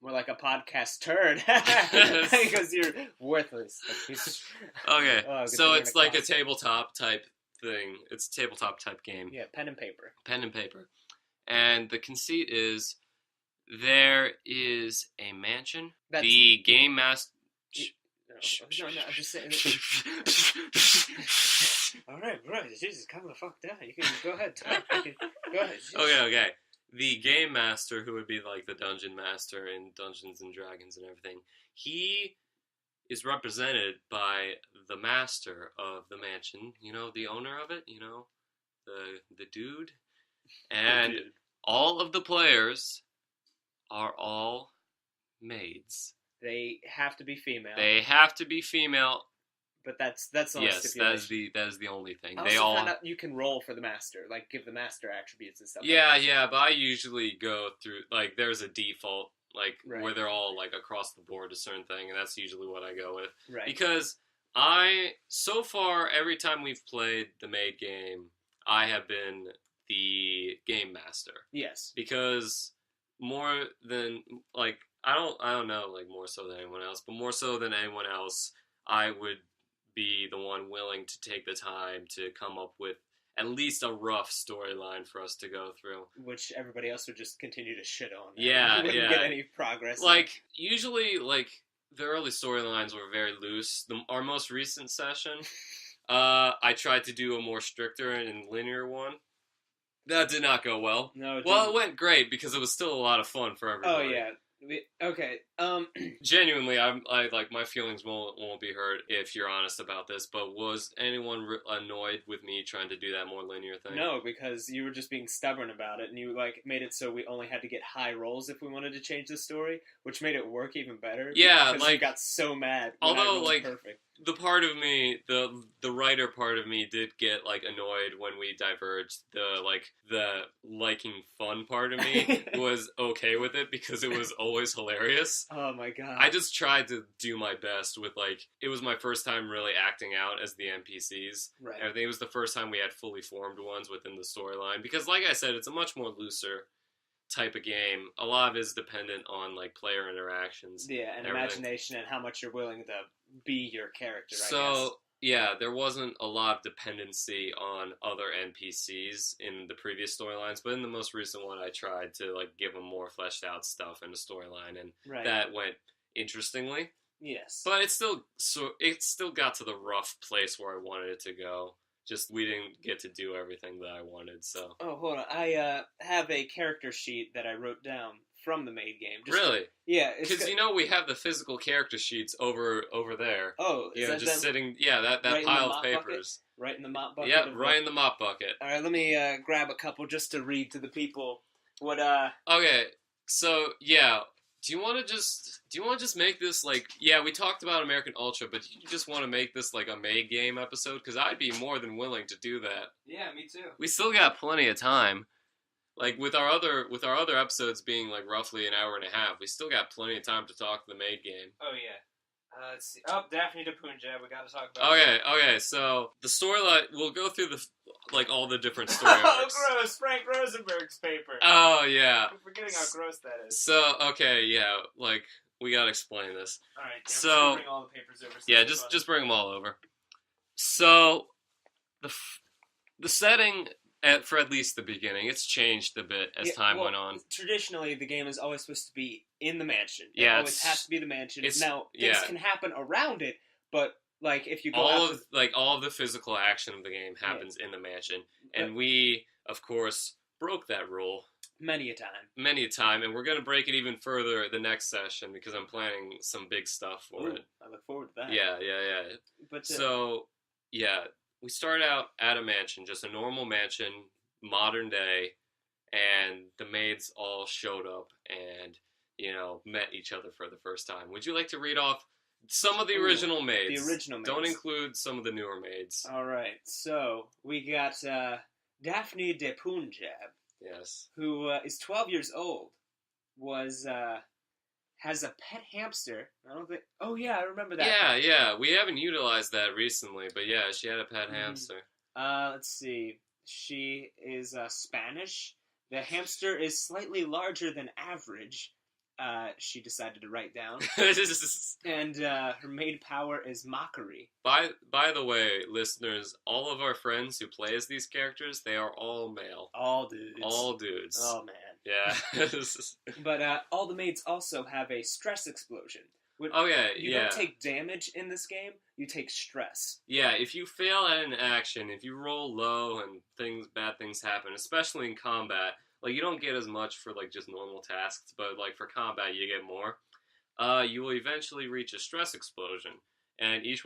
More like a podcast turd, because you're worthless. Okay, so it's like a classic. tabletop type thing. It's a tabletop type game. Yeah, pen and paper. Pen and paper. And the conceit is there is a mansion. The game master. No, I'm just saying. All right, Jesus, calm the fuck down. You can go ahead, talk. Go ahead. Okay. The game master, who would be like the dungeon master in Dungeons and Dragons and everything, he is represented by the master of the mansion. You know, the owner of it. You know, the dude. And all of the players are all maids. They have to be female. But that's the only stipulation. that is the only thing. I also found out you can roll for the master, like give the master attributes and stuff. Yeah, but I usually go through like there's a default right. where they're all like across the board a certain thing, and that's usually what I go with. Right. Because so far every time we've played the Maid game, I have been the game master. Yes. Because more than I don't know more so than anyone else, but more so than anyone else, I would be the one willing to take the time to come up with at least a rough storyline for us to go through. Which everybody else would just continue to shit on. Yeah, wouldn't get any progress. Usually, the early storylines were very loose. Our most recent session, I tried to do a more stricter and linear one. That did not go well. No. It went great because it was still a lot of fun for everybody. Oh yeah. Okay. Genuinely, I my feelings won't be hurt if you're honest about this. But was anyone annoyed with me trying to do that more linear thing? No, because you were just being stubborn about it, and you made it so we only had to get high rolls if we wanted to change the story, which made it work even better. Yeah, because you got so mad. Although perfect. The part of me, the writer part of me, did get annoyed when we diverged. The liking fun part of me was okay with it because it was always hilarious. Oh my god! I just tried to do my best with it was my first time really acting out as the NPCs. Right. Everything. It was the first time we had fully formed ones within the storyline because, like I said, it's a much more looser type of game. A lot of it is dependent on player interactions. Yeah, and everything. Imagination and how much you're willing to be your character. So yeah, there wasn't a lot of dependency on other NPCs in the previous storylines, but in the most recent one, I tried to like give them more fleshed out stuff in the storyline, and Right. that went interestingly. Yes. But it still got to the rough place where I wanted it to go. Just we didn't get to do everything that I wanted. So. Oh, hold on. I have a character sheet that I wrote down from the Maid game. Really? Yeah. Because we have the physical character sheets over there. Oh, you know, just sitting. Yeah, that right pile of papers. Right in the mop bucket. Yep, right in the mop bucket. All right, let me grab a couple just to read to the people. What Okay, so yeah. Do you want to just make this like, yeah, we talked about American Ultra, but do you just want to make this like a Maid game episode? Because I'd be more than willing to do that. Yeah, me too. We still got plenty of time. Like with our other episodes being like roughly an hour and a half, we still got plenty of time to talk the Maid game. Oh yeah. Let's see. Oh, Daphne to Punjab. We got to talk about. Okay. So the storyline, we'll go through all the different story arcs. Oh, gross! Frank Rosenberg's paper. Oh yeah. I'm forgetting how gross that is. So okay, yeah, like we gotta explain this. All right. Yeah, so bring all the papers over. Yeah, just bring them all over. So the setting. For at least the beginning, it's changed a bit as time went on. Traditionally, the game is always supposed to be in the mansion. Yeah, it always has to be the mansion. Now things can happen around it, but like if you go all of the physical action of the game happens in the mansion, and we of course broke that rule many a time, and we're gonna break it even further the next session because I'm planning some big stuff for it. I look forward to that. Yeah. But we start out at a mansion, just a normal mansion, modern day, and the maids all showed up and, met each other for the first time. Would you like to read off some of the original maids? The original maids. Don't include some of the newer maids. All right. So, we got Daphne de Punjab. Yes. Who is 12 years old, has a pet hamster. I don't think... Oh, yeah, I remember that. Yeah. We haven't utilized that recently, but yeah, she had a pet hamster. Let's see. She is Spanish. The hamster is slightly larger than average. She decided to write down. And her maid power is mockery. By the way, listeners, all of our friends who play as these characters, they are all male. All dudes. Oh, man. Yeah. But all the maids also have a stress explosion. You don't take damage in this game, you take stress. Yeah, if you fail at an action, if you roll low and bad things happen, especially in combat, like you don't get as much for like just normal tasks, but like for combat you get more. You will eventually reach a stress explosion. And each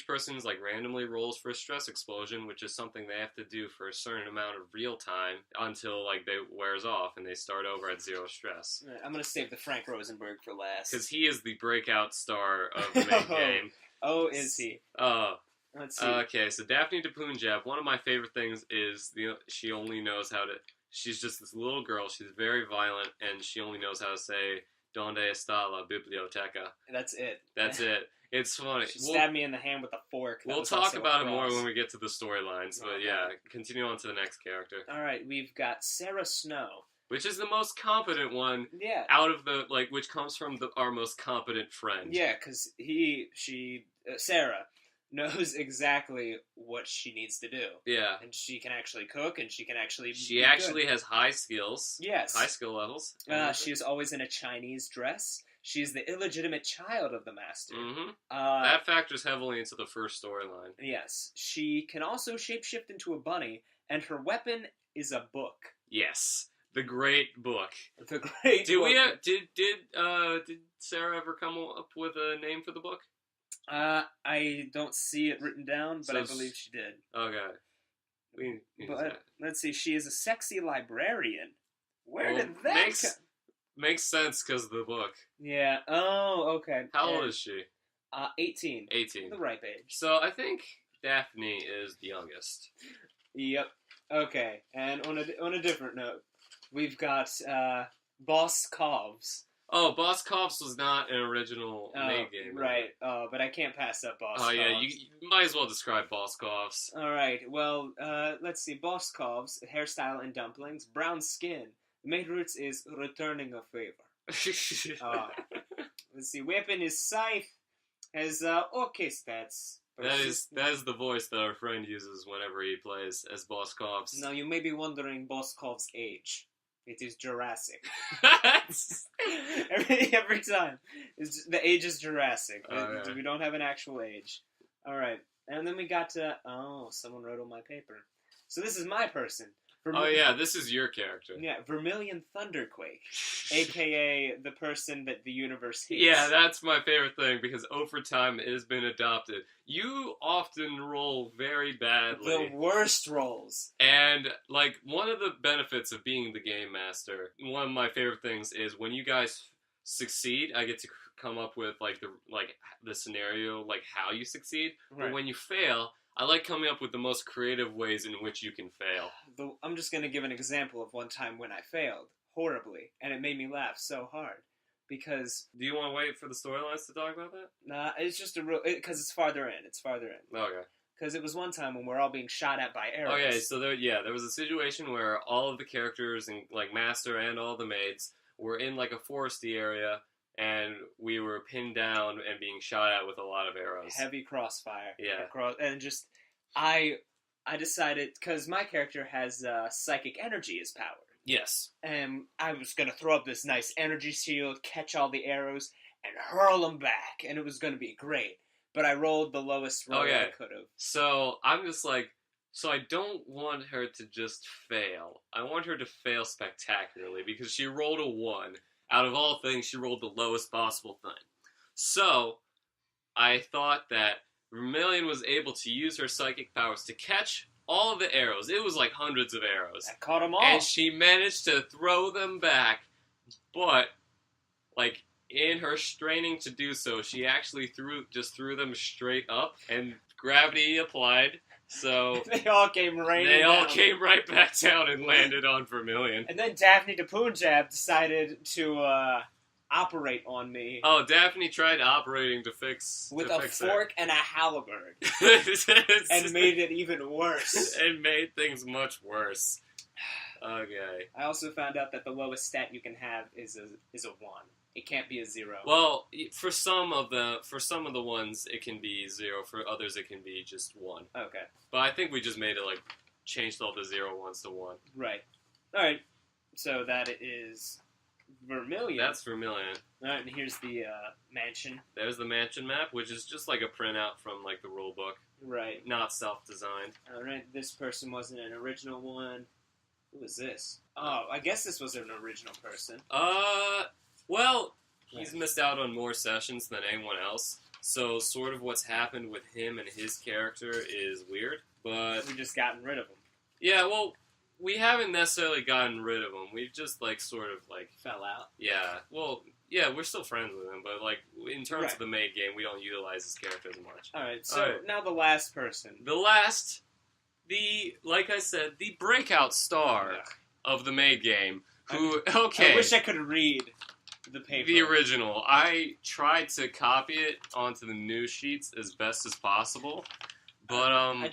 person's like randomly rolls for a stress explosion, which is something they have to do for a certain amount of real time until like they wears off and they start over at 0 stress. I'm gonna save the Frank Rosenberg for last because he is the breakout star of the main game. Oh, is he? Let's see. Okay, so Daphne de Punjab. One of my favorite things is she only knows how to. She's just this little girl. She's very violent, and she only knows how to say "Donde está la biblioteca?" That's it. That's it. It's funny. She stabbed me in the hand with a fork. We'll talk about it more when we get to the storylines, but yeah, continue on to the next character. All right, we've got Sarah Snow. Which is the most competent one out of the, which comes from our most competent friend. Yeah, because Sarah knows exactly what she needs to do. Yeah. And she can actually cook, and she can actually She actually has high skills. Yes. High skill levels. She is always in a Chinese dress. She is the illegitimate child of the master. Mm-hmm. That factors heavily into the first storyline. Yes. She can also shapeshift into a bunny, and her weapon is a book. Yes. The great book. The great book. Did Sarah ever come up with a name for the book? I don't see it written down, but I believe she did. Okay. Let's see. She is a sexy librarian. Where did that come? Makes sense because of the book. Yeah. Oh, okay. How old is she? 18. 18. The ripe age. So I think Daphne is the youngest. Yep. Okay. And on a different note, we've got Boss Kovs. Oh, Boss Kovs was not an original Maid game. Right. But I can't pass up Boss Kovs. Oh, yeah. You might as well describe Boss Kovs. All right. Well, let's see. Boss Kovs, hairstyle and dumplings, brown skin. Maid roots is returning a favor. Let's see. Weapon is scythe. Has okay stats. That is the voice that our friend uses whenever he plays as Boskov's. Now, you may be wondering Boskov's age. It is Jurassic. every time. The age is Jurassic. Okay. We don't have an actual age. Alright. And then we got to... Oh, someone wrote on my paper. So this is my person. This is your character. Yeah, Vermilion Thunderquake, a.k.a. the person that the universe hates. Yeah, that's my favorite thing, because over time it has been adopted. You often roll very badly. The worst rolls. And, like, one of the benefits of being the game master, one of my favorite things is when you guys succeed, I get to come up with, the scenario, how you succeed. Right. But when you fail... I like coming up with the most creative ways in which you can fail. I'm just going to give an example of one time when I failed horribly, and it made me laugh so hard. Because... Do you want to wait for the storylines to talk about that? Nah, it's just because it's farther in. Okay. Because it was one time when we're all being shot at by arrows. Okay, so there was a situation where all of the characters, and Master and all the maids, were in, a foresty area, and we were pinned down and being shot at with a lot of arrows. Heavy crossfire. Yeah. And just... I decided... Because my character has psychic energy as power. Yes. And I was going to throw up this nice energy shield, catch all the arrows, and hurl them back. And it was going to be great. But I rolled the lowest roll I could have. So I'm just so I don't want her to just fail. I want her to fail spectacularly, because she rolled a 1. Out of all things, she rolled the lowest possible thing. So, I thought that Vermilion was able to use her psychic powers to catch all of the arrows. It was hundreds of arrows. I caught them all. And she managed to throw them back. But, in her straining to do so, she actually threw them straight up, and gravity applied. So they all came right back down and landed on Vermilion. And then Daphne the Punjab decided to operate on me. Oh, Daphne tried operating to fix with to a fix fork and a halberd, and made it even worse. It made things much worse. Okay. I also found out that the lowest stat you can have is a 1. It can't be a 0. Well, for some of the ones it can be 0. For others it can be just 1. Okay. But I think we just made it changed all the 0 ones to 1. Right. All right. So that is Vermilion. That's Vermilion. All right, and here's the mansion. There's the mansion map, which is just a printout from the rule book. Right. Not self-designed. All right. This person wasn't an original one. Who was this? Oh, I guess this was an original person. Well, he's missed out on more sessions than anyone else, so sort of what's happened with him and his character is weird, but... We've just gotten rid of him. Yeah, well, we haven't necessarily gotten rid of him. We've just, Fell out? Yeah, well, yeah, we're still friends with him, but, in terms of the Maid game, we don't utilize his character as much. Alright, so now the last person. Like I said, the breakout star of the Maid game, who, I wish I could read the paper. The original. I tried to copy it onto the news sheets as best as possible, but I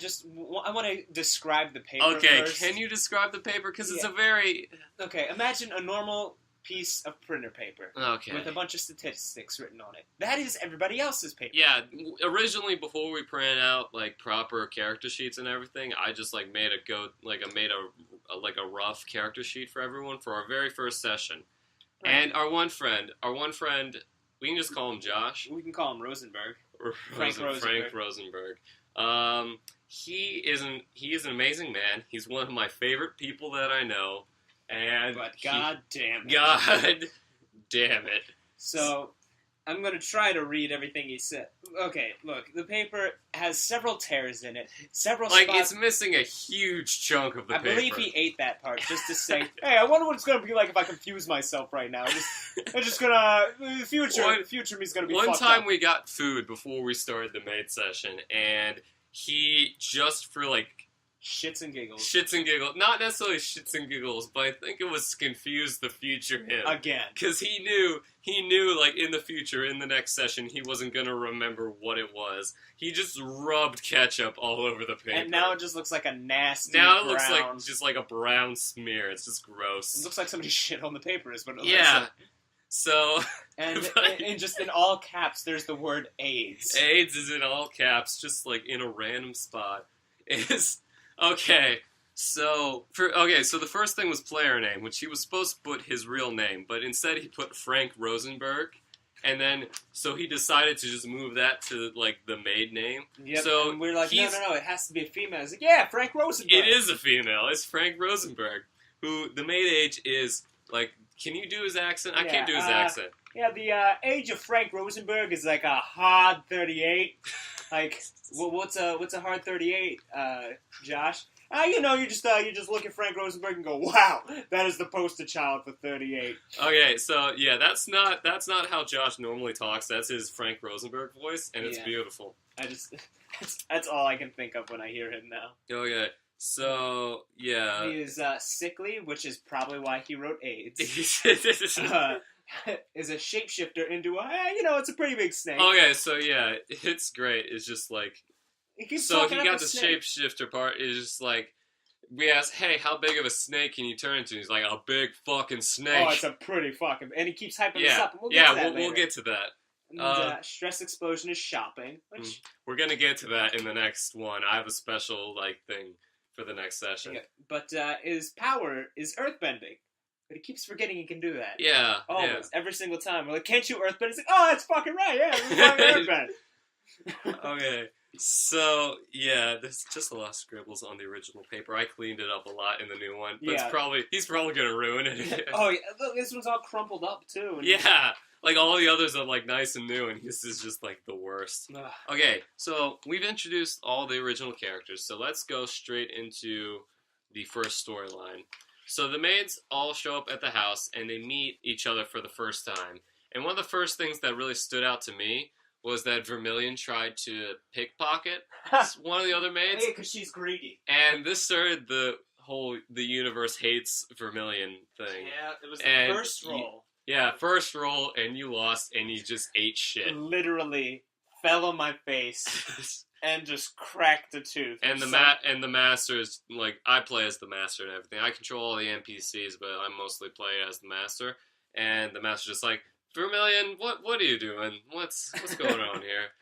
want to describe the paper. Okay, first. Can you describe the paper? Because it's a very... Okay, imagine a normal piece of printer paper. Okay. With a bunch of statistics written on it. That is everybody else's paper. Yeah, originally before we printed out proper character sheets and everything, I just made a rough character sheet for everyone for our very first session. And our one friend, we can just call him Josh. We can call him Rosenberg. Frank Rosenberg. He is an amazing man. He's one of my favorite people that I know. But God damn it. So, I'm going to try to read everything he said. Okay, look, the paper has several tears in it. Several spots. It's missing a huge chunk of the paper. I believe he ate that part just to say, hey, I wonder what it's going to be like if I confuse myself right now. I'm just going to... The future me's going to be fucked up. One time we got food before we started the Maid session, and he just for shits and giggles. Not necessarily shits and giggles, but I think it was confused the future him. Again. Because he knew, in the future, in the next session, he wasn't going to remember what it was. He just rubbed ketchup all over the paper. And now it just looks like a nasty Now it looks like a brown smear. It's just gross. It looks like somebody shit on the paper is what it looks yeah. like. So, And but- just in all caps, there's the word AIDS. AIDS is in all caps, just like in a random spot. Is okay. So the first thing was player name, which he was supposed to put his real name, but instead he put Frank Rosenberg, and then so he decided to just move that to like the maid name. Yep. So and we're like, he's- no, it has to be a female. It's like, yeah, Frank Rosenberg. It is a female. It's Frank Rosenberg, who the maid age is like. Can you do his accent? I can't do his accent. Yeah, the age of Frank Rosenberg is like a hard 38. Like, what's a hard 38, Josh? You just look at Frank Rosenberg and go, wow, that is the poster child for 38. Okay, so yeah, that's not how Josh normally talks. That's his Frank Rosenberg voice, and it's beautiful. That's all I can think of when I hear him now. Okay, so yeah, He is sickly, which is probably why he wrote AIDS. Is a shapeshifter into it's a pretty big snake. Okay, so yeah, it's great. It's just like so he got the snake. shapeshifter part. Is just like we asked, hey, how big of a snake can you turn into? He's like a big fucking snake. Oh, it's a pretty fucking, and he keeps hyping this up. And We'll get to that. And, stress explosion is shopping, which we're gonna get to that in the next one. I have a special thing for the next session. yeah, but his power is earthbending. But he keeps forgetting he can do that. Yeah. Always. Every single time. We're like, can't you earthbend? He's like, oh, that's fucking right. Yeah, we fucking earthbend. Okay. So, yeah, there's just a lot of scribbles on the original paper. I cleaned it up a lot in the new one. But he's probably going to ruin it. Oh, yeah. Look, this one's all crumpled up, too. And yeah. Like, all the others are, nice and new, and this is just, the worst. Okay, so we've introduced all the original characters, so let's go straight into the first storyline. So the maids all show up at the house, and they meet each other for the first time. And one of the first things that really stood out to me was that Vermilion tried to pickpocket one of the other maids. Yeah, because she's greedy. And this started the universe hates Vermilion thing. Yeah, it was the first roll. First roll, and you lost, and you just ate shit. Literally fell on my face. And just cracked a tooth. And the master is I play as the master and everything. I control all the NPCs, but I mostly play as the master. And the master's just like, Vermilion, what are you doing? What's going on here?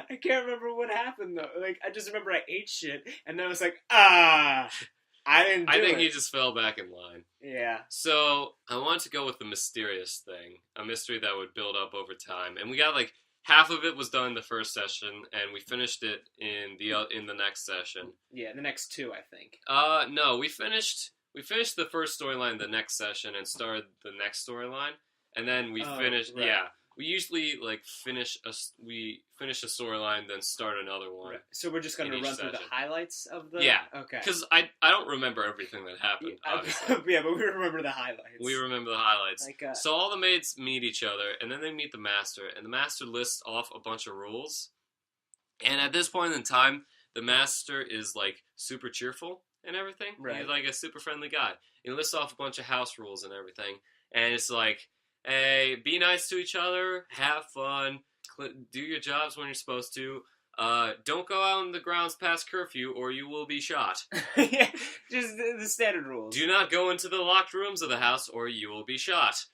I can't remember what happened though. I just remember I ate shit, and then I was like, I didn't. I think he just fell back in line. Yeah. So I wanted to go with the mysterious thing, a mystery that would build up over time, and we got half of it was done in the first session, and we finished it in the next session. Yeah, the next two, I think. No, we finished the first storyline the next session and started the next storyline, and then we finished. Right. Yeah, we usually finish a storyline, then start another one. Right. So we're just going to run through the highlights of the. Yeah. Okay. Because I don't remember everything that happened. Obviously. Yeah, but we remember the highlights. We remember the highlights. So all the maids meet each other, and then they meet the master, and the master lists off a bunch of rules. And at this point in time, the master is super cheerful and everything. Right. He's a super friendly guy. He lists off a bunch of house rules and everything, and it's hey, be nice to each other, have fun, do your jobs when you're supposed to. Don't go out on the grounds past curfew or you will be shot. Yeah, just the standard rules. Do not go into the locked rooms of the house or you will be shot.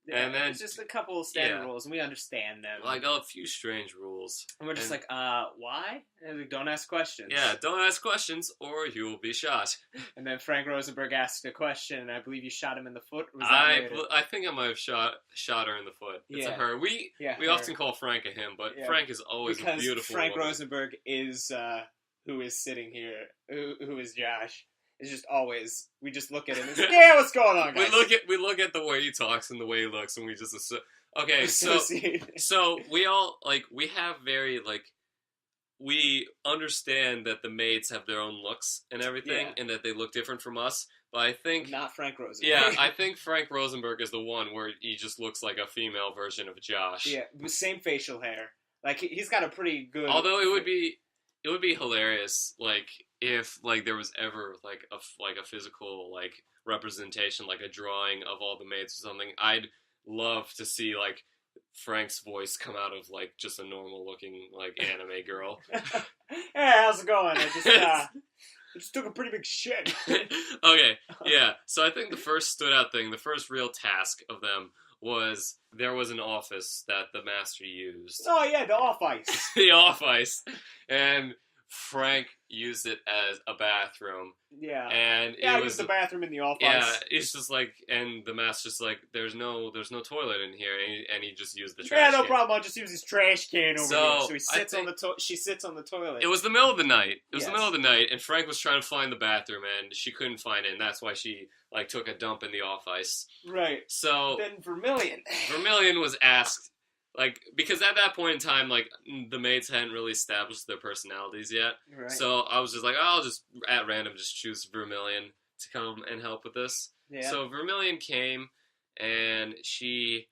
Yeah, and then it's just a couple of standard rules, and we understand them. A few strange rules. And we're just why? And don't ask questions. Yeah, don't ask questions, or you will be shot. And then Frank Rosenberg asked a question, and I believe you shot him in the foot. Was that I think I might have shot her in the foot. It's a her. We often call Frank a him, but Frank is always a beautiful Frank woman. Rosenberg is who is sitting here, who is Josh. It's just always, we just look at him and say, yeah, what's going on, guys? We look at the way he talks and the way he looks, and we just assume. Okay, so we all, we have very, we understand that the maids have their own looks and everything, and that they look different from us, but I think... Not Frank Rosenberg. Yeah, I think Frank Rosenberg is the one where he just looks like a female version of Josh. Yeah, the same facial hair. He's got a pretty good... Although it would be hilarious, if there was ever a physical representation, a drawing of all the maids or something. I'd love to see Frank's voice come out of just a normal looking anime girl. Hey, how's it going? I just took a pretty big shit. Okay, yeah. So I think the first stood out thing, the first real task of them was there was an office that the master used. Oh yeah, the off ice. The off ice. And Frank used it as a bathroom. Yeah. And I used the bathroom in the off ice. Yeah, it's just like, and the master's like, there's no toilet in here, and he just used the trash can. Yeah, no problem. I'll just use his trash can over here. So he sits she sits on the toilet. It was the middle of the night. It was the middle of the night, and Frank was trying to find the bathroom, and she couldn't find it, and that's why she like took a dump in the off ice. Right. So then Vermilion was asked. Like, because at that point in time, like, the maids hadn't really established their personalities yet. Right. So I was just like, I'll just, at random, just choose Vermilion to come and help with this. Yeah. So Vermilion came, and she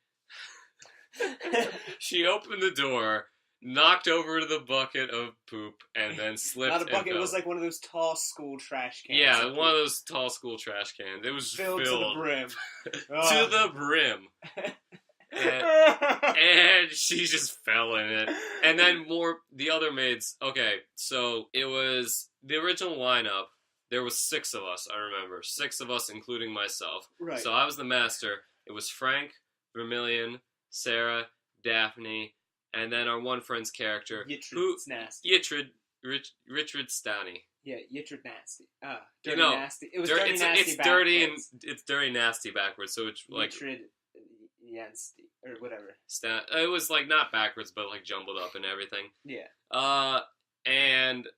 opened the door, knocked over the bucket of poop, and then slipped. Not a bucket, it was like one of those tall school trash cans. Yeah, one of those tall school trash cans. It was filled to the brim. To the brim. And she just fell in it. And then the other maids. Okay, so it was the original lineup. There was 6 of us, I remember. 6 of us, including myself. Right. So I was the master. It was Frank, Vermilion, Sarah, Daphne, and then our one friend's character. Richard Stanny. Yeah, Yittred Nasty. Dirty Nasty. It was Dirty Nasty it's backwards. dirty and it's Dirty Nasty backwards, so it's like... Yittred Yansty, or whatever. It was like not backwards, but like jumbled up and everything. Yeah. And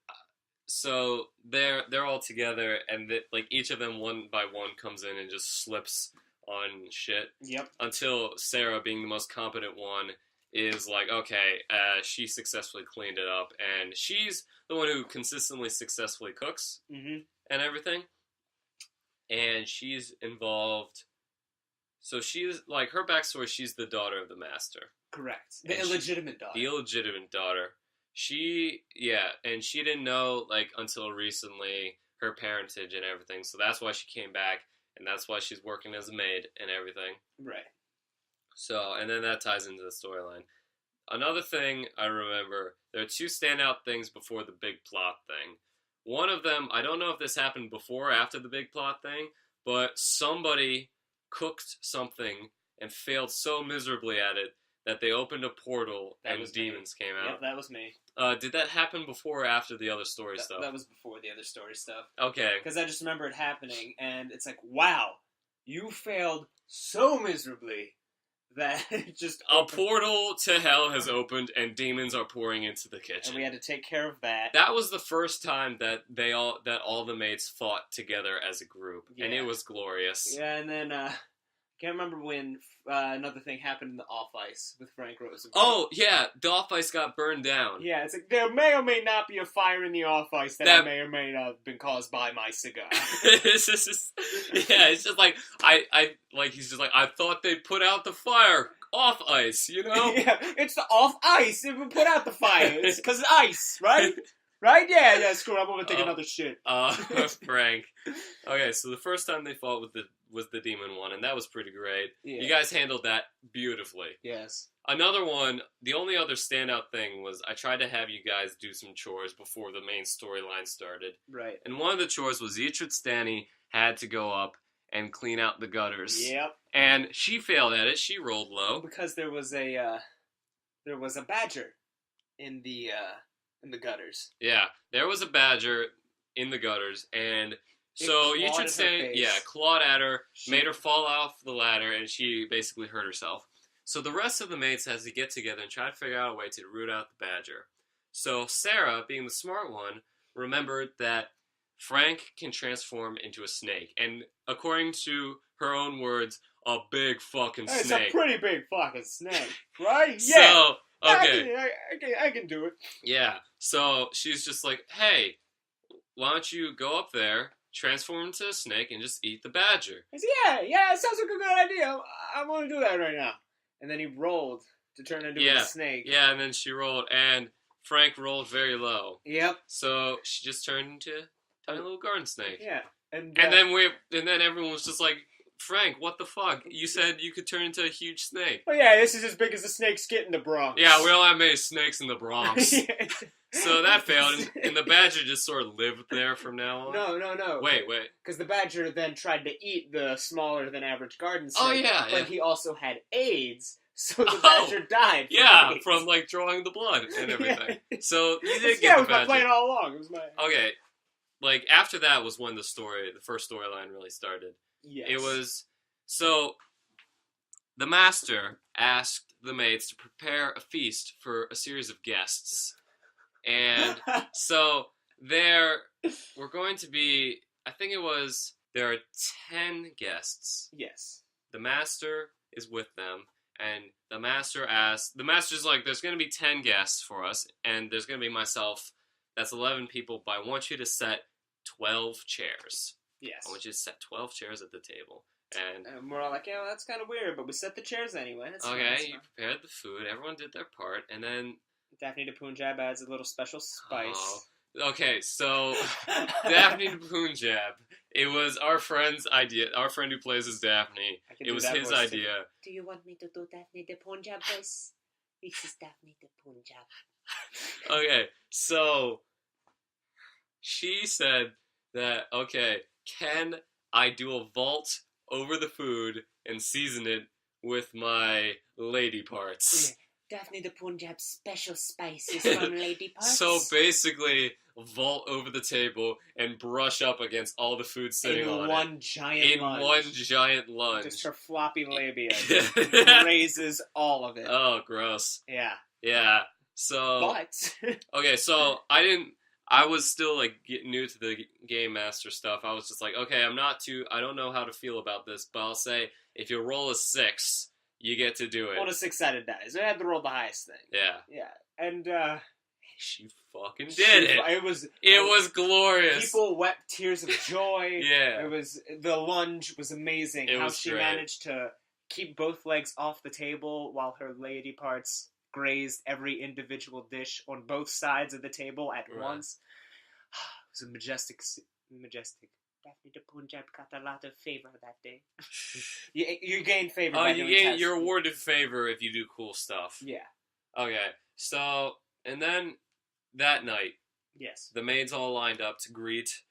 so they're all together, and like each of them one by one comes in and just slips on shit. Yep. Until Sarah, being the most competent one, is like, okay, she successfully cleaned it up, and she's the one who consistently successfully cooks and everything. And she's involved. So she's, like, her backstory, she's the daughter of the master. Correct. The illegitimate daughter. The illegitimate daughter. And she didn't know, like, until recently, her parentage and everything. So that's why she came back, and that's why she's working as a maid and everything. Right. So, and then that ties into the storyline. Another thing I remember, there are 2 standout things before the big plot thing. One of them, I don't know if this happened before or after the big plot thing, but somebody cooked something and failed so miserably at it that they opened a portal and demons came out. Yep, that was me. Did that happen before or after the other story stuff? That was before the other story stuff. Okay. Because I just remember it happening, and it's like, wow, you failed so miserably that it just a portal to hell has opened and demons are pouring into the kitchen. And we had to take care of that. That was the first time that all the maids fought together as a group, and it was glorious. Yeah, and then I can't remember when another thing happened in the off ice with Frank Rosenberg. Oh yeah, the off ice got burned down. Yeah, it's like there may or may not be a fire in the off ice that may or may not have been caused by my cigar. It's just like he's just like, I thought they put out the fire off ice, you know? Yeah, it's the off ice. If we put out the fire, it's because it's ice, right? Right? Yeah, screw it. I'm gonna take another shit. Frank. Okay, so the first time they fought was the demon one, and that was pretty great. Yeah. You guys handled that beautifully. Yes. Another one, the only other standout thing was I tried to have you guys do some chores before the main storyline started. Right. And one of the chores was Yittred Stanny had to go up and clean out the gutters. Yep. And she failed at it. She rolled low. Because there was a badger in the gutters. Yeah, there was a badger in the gutters, and so Yittred Stanny, clawed at her, made her fall off the ladder, and she basically hurt herself. So the rest of the mates has to get together and try to figure out a way to root out the badger. So Sarah, being the smart one, remembered that Frank can transform into a snake. And according to her own words, a big fucking snake. It's a pretty big fucking snake, right? Yeah. So, okay. I can do it. Yeah. So she's just like, hey, why don't you go up there, transform into a snake, and just eat the badger? I said, yeah, it sounds like a good idea. I'm going to do that right now. And then he rolled to turn into a snake. Yeah, and then she rolled, and Frank rolled very low. Yep. So she just turned into a tiny little garden snake. Yeah. And then everyone was just like, Frank, what the fuck? You said you could turn into a huge snake. Oh yeah, this is as big as the snakes get in the Bronx. Yeah, we don't have many snakes in the Bronx. So that failed, and the badger just sort of lived there from now on. No. Wait. Because the badger then tried to eat the smaller than average garden snake. Oh, yeah. But he also had AIDS, so the badger died. From like drawing the blood and everything. Yeah. So he did It get the was my badger. plan all along. It was my... Okay, like after that was when the first storyline really started. Yes. It was so the master asked the maids to prepare a feast for a series of guests. And so there were going to be, I think there are 10 guests. Yes. The master is with them, and the master's like, there's going to be 10 guests for us, and there's going to be myself, that's 11 people, but I want you to set 12 chairs. Yes. I want you to set 12 chairs at the table. And we're all like, yeah, well, that's kind of weird, but we set the chairs anyway. That's okay, fine. you prepared the food, everyone did their part, and then Daphne de Punjab adds a little special spice. Oh, okay, so Daphne de Punjab. It was our friend's idea. Our friend who plays as Daphne. It was his idea. Do you want me to do Daphne de Punjab voice? This is Daphne de Punjab. Okay, so she said that, okay, can I do a vault over the food and season it with my lady parts? Yeah. Daphne de Punjab's special spices from lady parts. So basically, vault over the table and brush up against all the food sitting on one it. Giant lunge. In one giant lunge. Just her floppy labia raises all of it. Oh, gross. Yeah. Yeah. So. But. Okay, so I was still like new to the game master stuff. I was just like, okay, I don't know how to feel about this, but I'll say if you roll a 6, you get to do it. Roll a 6-sided dice. I had to roll the highest thing. Yeah. Yeah. And, she fucking did it. It was glorious. People wept tears of joy. Yeah. The lunge was amazing. How she great. Managed to keep both legs off the table while her lady parts grazed every individual dish on both sides of the table at once. It was a majestic. Daphne de Punjab got a lot of favor that day. you gain favor. You're awarded favor if you do cool stuff. Yeah. Okay, so and then that night, yes, the maids all lined up to greet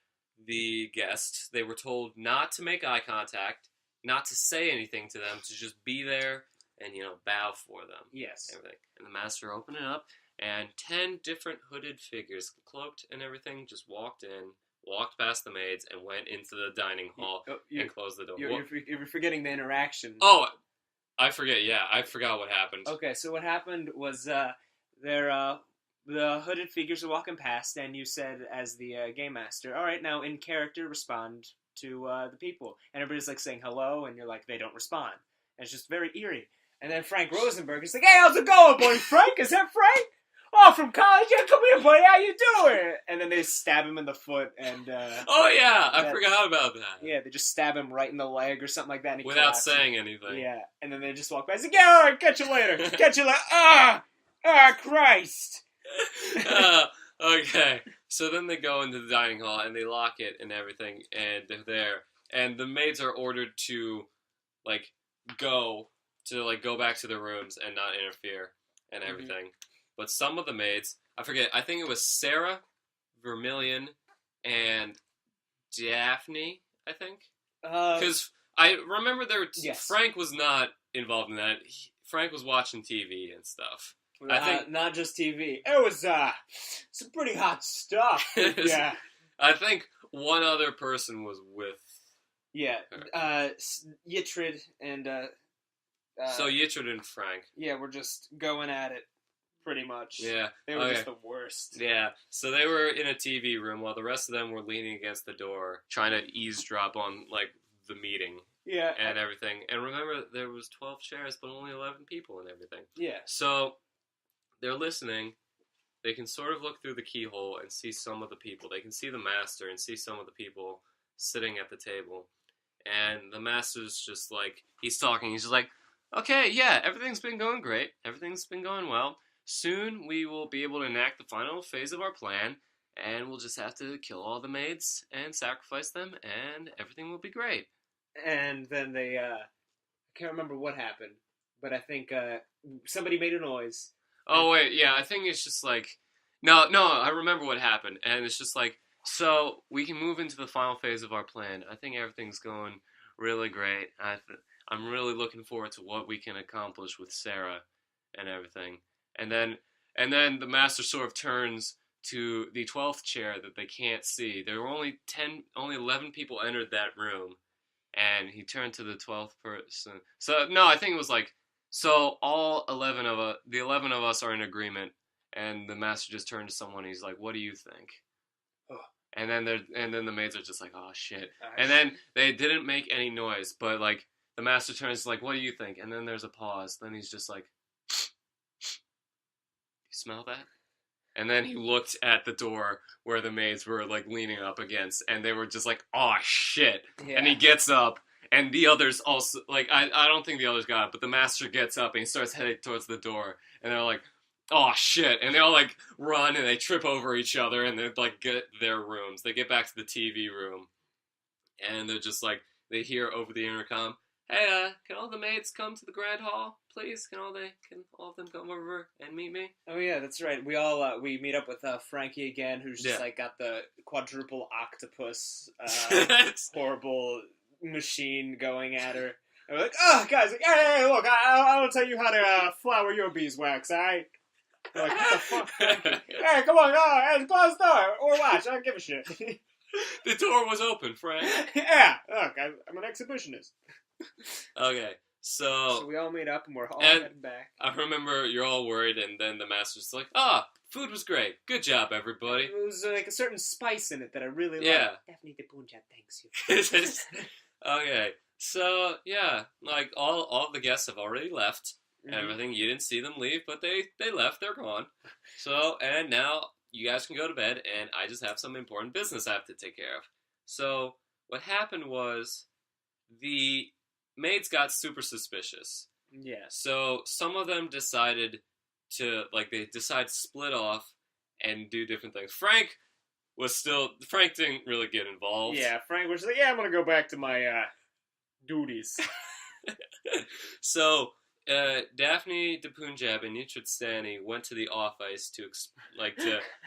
the guests. They were told not to make eye contact, not to say anything to them, to just be there and bow for them. Yes. Everything. And the master opened it up, and 10 different hooded figures, cloaked and everything, just walked past the maids, and went into the dining hall and closed the door. You're forgetting the interaction. Oh, I forget. Yeah, I forgot what happened. Okay, so what happened was the hooded figures were walking past, and you said, as the game master, all right, now in character, respond to the people. And everybody's like saying hello, and you're like, they don't respond. And it's just very eerie. And then Frank Rosenberg is like, hey, how's it going, boy? Frank? Is that Frank? Oh, from college? Yeah, come here, buddy. How you doing? And then they stab him in the foot, and oh yeah, I forgot about that. Yeah, they just stab him right in the leg or something like that, and he without collapses. saying anything. Yeah, and then they just walk by. He's like, yeah, all right, catch you later. Catch you later. Christ. Okay, so then they go into the dining hall and they lock it and everything, and they're there, and the maids are ordered to go back to their rooms and not interfere and everything. But some of the maids, I forget, I think it was Sarah, Vermilion, and Daphne, I think. Because I remember Frank was not involved in that. Frank was watching TV and stuff. I think not just TV. It was some pretty hot stuff. Yeah. I think one other person was with. Yeah. Yitrid and. So Yitrid and Frank. Yeah, we're just going at it. Pretty much. Yeah. They were just the worst. Yeah. So they were in a TV room while the rest of them were leaning against the door, trying to eavesdrop on, the meeting. Yeah. And everything. And remember, there was 12 chairs, but only 11 people and everything. Yeah. So they're listening. They can sort of look through the keyhole and see some of the people. They can see the master and see some of the people sitting at the table. And the master's just he's talking. He's just like, okay, yeah, everything's been going great. Everything's been going well. Soon we will be able to enact the final phase of our plan, and we'll just have to kill all the maids and sacrifice them, and everything will be great. And then they, I can't remember what happened, but I think somebody made a noise. Oh, wait, yeah, I think it's just No, I remember what happened, and it's just like, so we can move into the final phase of our plan. I think everything's going really great. I'm really looking forward to what we can accomplish with Sarah and everything. And then, the master sort of turns to the 12th chair that they can't see. There were only 11 people entered that room, and he turned to the 12th person. So no, I think it was like, so all 11 of us, the 11 of us are in agreement, and the master just turned to someone. And he's like, "What do you think?" Oh. And then the maids are just like, "Oh shit!" Oh, and then they didn't make any noise, but like the master turns like, "What do you think?" And then there's a pause. Then he's just like, "You smell that?" And then he looked at the door where the maids were like leaning up against, and they were just like, "Oh shit!" Yeah. And he gets up, and the others also like, I don't think the others got it, but the master gets up and he starts heading towards the door, and they're like, "Oh shit!" And they all like run and they trip over each other, and they like get their rooms. They get back to the TV room, and they're just like, they hear over the intercom, "Hey, can all the maids come to the grand hall, please? Can all of them come over and meet me?" Oh yeah, that's right. We all we meet up with Frankie again, who's just Yeah. like got the quadruple octopus horrible machine going at her. And we're like, "Oh, guys, like, hey, look, I'll tell you how to flower your beeswax, alright?" We're like, "What the fuck, Frankie? Hey, come on, close the door, or watch, I don't give a shit." The door was open, Frank. Yeah, look, I'm an exhibitionist. Okay, So we all meet up and we're all And- heading back. I remember you're all worried, and then the master's like, food was great. Good job, everybody. It was like a certain spice in it that I really Yeah. liked. Definitely the Punjab thanks you. Okay, so, yeah, like, all of the guests have already left and Mhm. everything. You didn't see them leave, but they left. They're gone. So, and now you guys can go to bed, and I just have some important business I have to take care of. So, what happened was the maids got super suspicious. Yes. So some of them decided to split off and do different things. Frank didn't really get involved. Yeah, Frank was like, "Yeah, I'm gonna go back to my duties." So Daphne the Punjab and Nitrat Stani went to the office to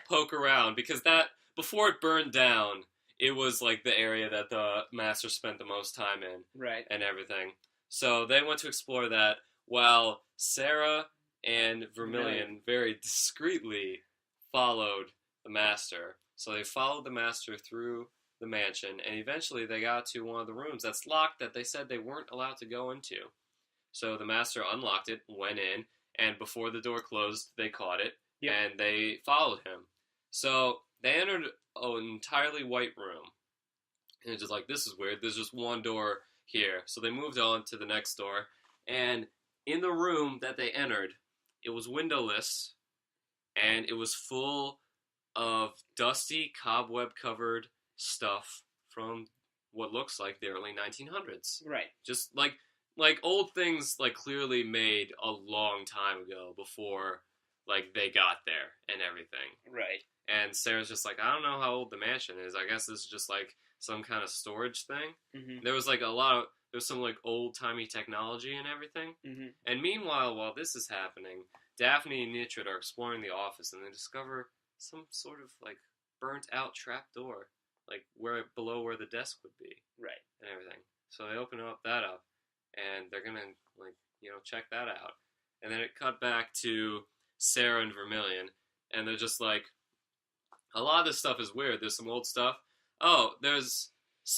poke around, because that, before it burned down, it was like the area that the master spent the most time in. Right. And everything. So they went to explore that, while Sarah and Vermilion very discreetly followed the master. So they followed the master through the mansion, and eventually they got to one of the rooms that's locked that they said they weren't allowed to go into. So the master unlocked it, went in, and before the door closed, they caught it, Yep. and they followed him. So they entered an entirely white room. And it's just like, this is weird. There's just one door here. So they moved on to the next door. And in the room that they entered, it was windowless. And it was full of dusty, cobweb-covered stuff from what looks like the early 1900s. Right. Just like old things, like clearly made a long time ago, before like they got there and everything. Right. And Sarah's just like, I don't know how old the mansion is. I guess this is just like some kind of storage thing. Mm-hmm. There was some like old-timey technology and everything. Mm-hmm. And meanwhile, while this is happening, Daphne and Nitrat are exploring the office, and they discover some sort of like burnt-out trapdoor, like below where the desk would be. Right. And everything. So they open that up, and they're gonna check that out. And then it cut back to Sarah and Vermilion, and they're just like, a lot of this stuff is weird. There's some old stuff. Oh, there's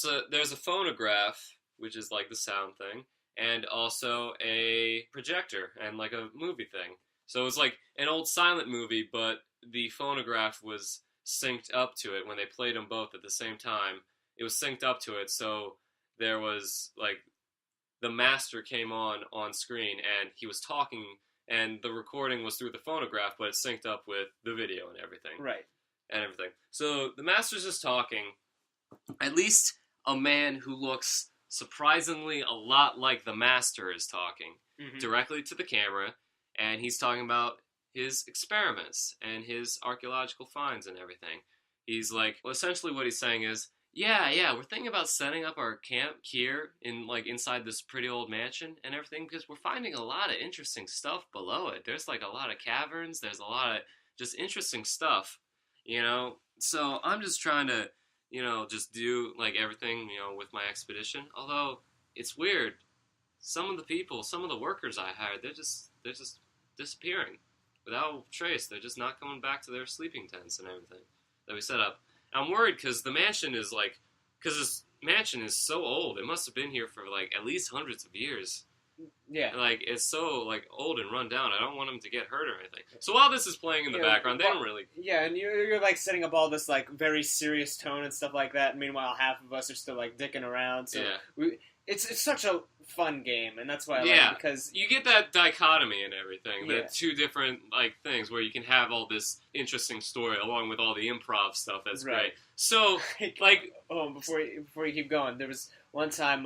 a phonograph, which is like the sound thing, and also a projector and like a movie thing. So it's like an old silent movie, but the phonograph was synced up to it when they played them both at the same time. It was synced up to it, so there was like the master came on screen, and he was talking, and the recording was through the phonograph, but it synced up with the video and everything. Right. And everything. So the master's just talking. At least a man who looks surprisingly a lot like the master is talking directly to the camera, and he's talking about his experiments and his archaeological finds and everything. He's like, well, essentially what he's saying is, yeah, we're thinking about setting up our camp here inside this pretty old mansion and everything, because we're finding a lot of interesting stuff below it. There's like a lot of caverns, there's a lot of just interesting stuff, you know. So I'm just trying to, you know, just do like everything, you know, with my expedition. Although it's weird, some of the people, some of the workers I hired, they're just disappearing without trace. They're just not coming back to their sleeping tents and everything that we set up. I'm worried because the mansion is like, because this mansion is so old. It must have been here for like at least hundreds of years. Yeah. Like, it's so, like, old and run down. I don't want them to get hurt or anything. So while this is playing in the background, they don't really... Yeah, and you're, like, setting up all this, like, very serious tone and stuff like that. And meanwhile, half of us are still, like, dicking around. So it's such a fun game, and that's why I like it, because... You get that dichotomy and everything. The two different, like, things where you can have all this interesting story along with all the improv stuff. That's great. So, like... Oh, before you keep going, there was one time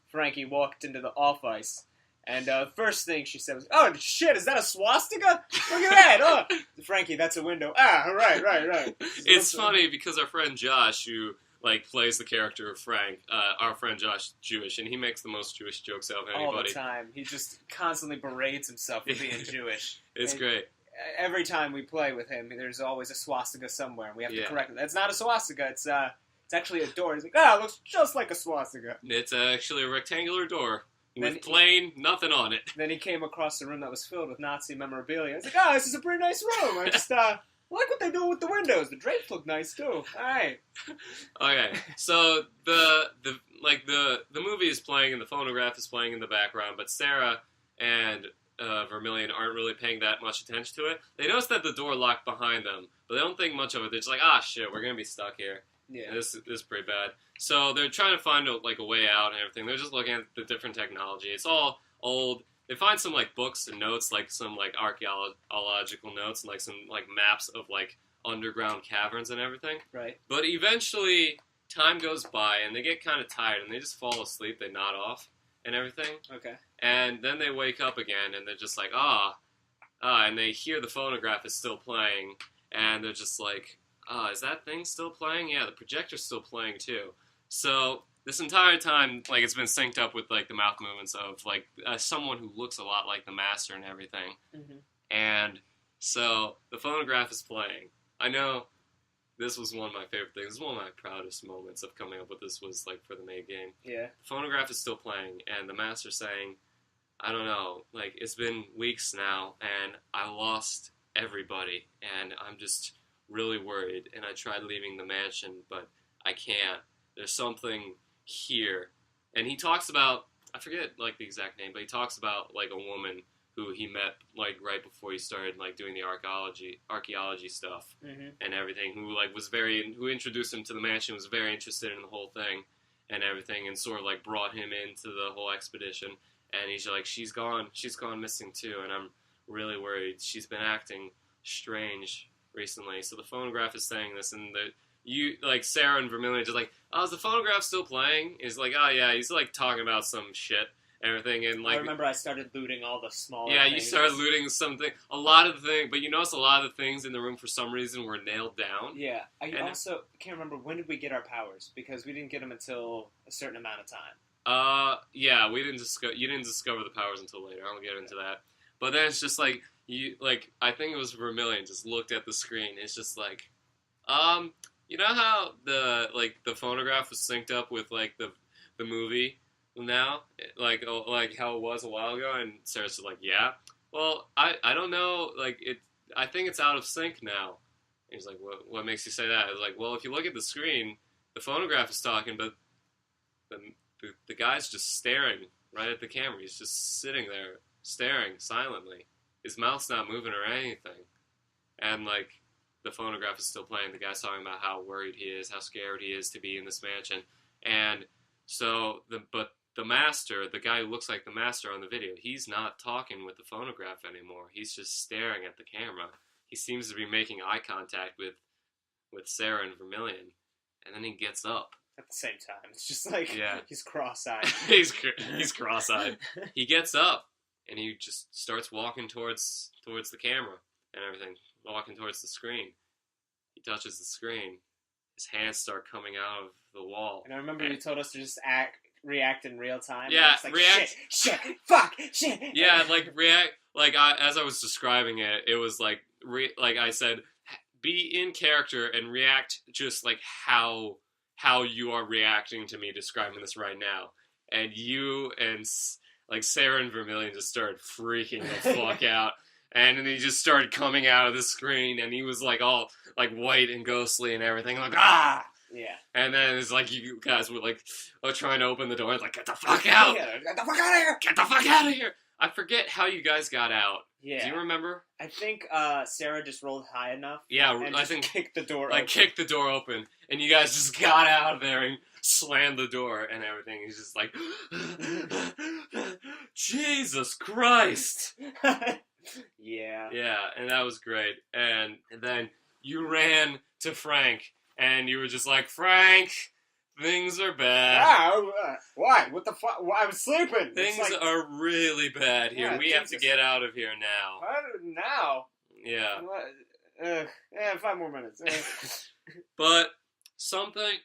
Frankie walked into the off-ice. And first thing she said was, "Oh, shit, is that a swastika? Look at that! Oh, Frankie, that's a window. Ah, right. It's funny because our friend Josh, who, like, plays the character of Frank, our friend Josh is Jewish, and he makes the most Jewish jokes out of anybody. All the time. He just constantly berates himself for being Jewish. It's great. Every time we play with him, there's always a swastika somewhere, and we have to correct it. It's not a swastika, it's actually a door. He's like, it looks just like a swastika. It's actually a rectangular door. With plain nothing on it. Then he came across a room that was filled with Nazi memorabilia. I was like, this is a pretty nice room. I just like what they do with the windows. The drapes look nice too. All right. Okay, so the movie is playing and the phonograph is playing in the background, but Sarah and Vermilion aren't really paying that much attention to it. They notice that the door locked behind them, but they don't think much of it. They're just like, shit, we're gonna be stuck here. Yeah. And this is pretty bad. So they're trying to find a way out and everything. They're just looking at the different technology. It's all old. They find some like books and notes, like some like archaeological notes and like some like maps of like underground caverns and everything. Right. But eventually time goes by and they get kind of tired and they just fall asleep. They nod off and everything. Okay. And then they wake up again and they're just like, and they hear the phonograph is still playing and they're just like, is that thing still playing? Yeah, the projector's still playing too. So this entire time, like, it's been synced up with like the mouth movements of like someone who looks a lot like the master and everything. Mm-hmm. And so the phonograph is playing. I know this was one of my favorite things. This is one of my proudest moments of coming up with this was like for the Maid game. Yeah. The phonograph is still playing, and the master's saying, I don't know, like it's been weeks now, and I lost everybody, and I'm just really worried, and I tried leaving the mansion, but I can't. There's something here. And he talks about, I forget like the exact name, but he talks about like a woman who he met like right before he started like doing the archaeology stuff and everything, who introduced him to the mansion, was very interested in the whole thing and everything, and sort of like brought him into the whole expedition. And he's like, she's gone missing too, and I'm really worried. She's been acting strange recently. So the phonograph is saying this, and Sarah and Vermilion are just like, is the phonograph still playing? He's like, yeah, he's like talking about some shit and everything, and like, I remember I started looting all the smaller things. You started looting a lot of the things, but you notice a lot of the things in the room for some reason were nailed down. Yeah, I also can't remember, when did we get our powers? Because we didn't get them until a certain amount of time. Yeah, you didn't discover the powers until later. I'll get into that. But then it's just like, I think it was Vermilion just looked at the screen. It's just like, you know how the phonograph was synced up with like the movie now, like how it was a while ago, and Sarah's just like, yeah. Well, I don't know, like I think it's out of sync now. And he's like, what makes you say that? I was like, well, if you look at the screen, the phonograph is talking, but the guy's just staring right at the camera. He's just sitting there staring silently. His mouth's not moving or anything. And like the phonograph is still playing. The guy's talking about how worried he is, how scared he is to be in this mansion. And so the master, the guy who looks like the master on the video, he's not talking with the phonograph anymore. He's just staring at the camera. He seems to be making eye contact with Sarah and Vermilion. And then he gets up. At the same time. It's just like, he's cross-eyed. he's cross-eyed. He gets up, and he just starts walking towards the camera and everything, walking towards the screen. He touches the screen. His hands start coming out of the wall. And I remember you told us to just react in real time. Yeah, like, react. Shit, fuck, shit. Yeah, like react. Like as I was describing it, it was like like I said, be in character and react just like how you are reacting to me describing this right now. And you and like Sarah and Vermilion just started freaking the fuck out. And then he just started coming out of the screen, and he was like all like white and ghostly and everything, like ah. Yeah. And then it's like you guys were like trying to open the door, like get the fuck out, Get the fuck out of here, get the fuck out of here. I forget how you guys got out. Yeah. Do you remember? I think Sarah just rolled high enough. Yeah, and I think kicked the door. Like open. kicked the door open, and you guys just got out of there and slammed the door and everything. He's just like, Jesus Christ. Yeah. Yeah, and that was great. And then you ran to Frank, and you were just like, Frank, things are bad. Wow, why? What the fuck? Well, I was sleeping. Things are really bad here. Yeah, we have to get out of here now. Now? Yeah. 5 more minutes. But something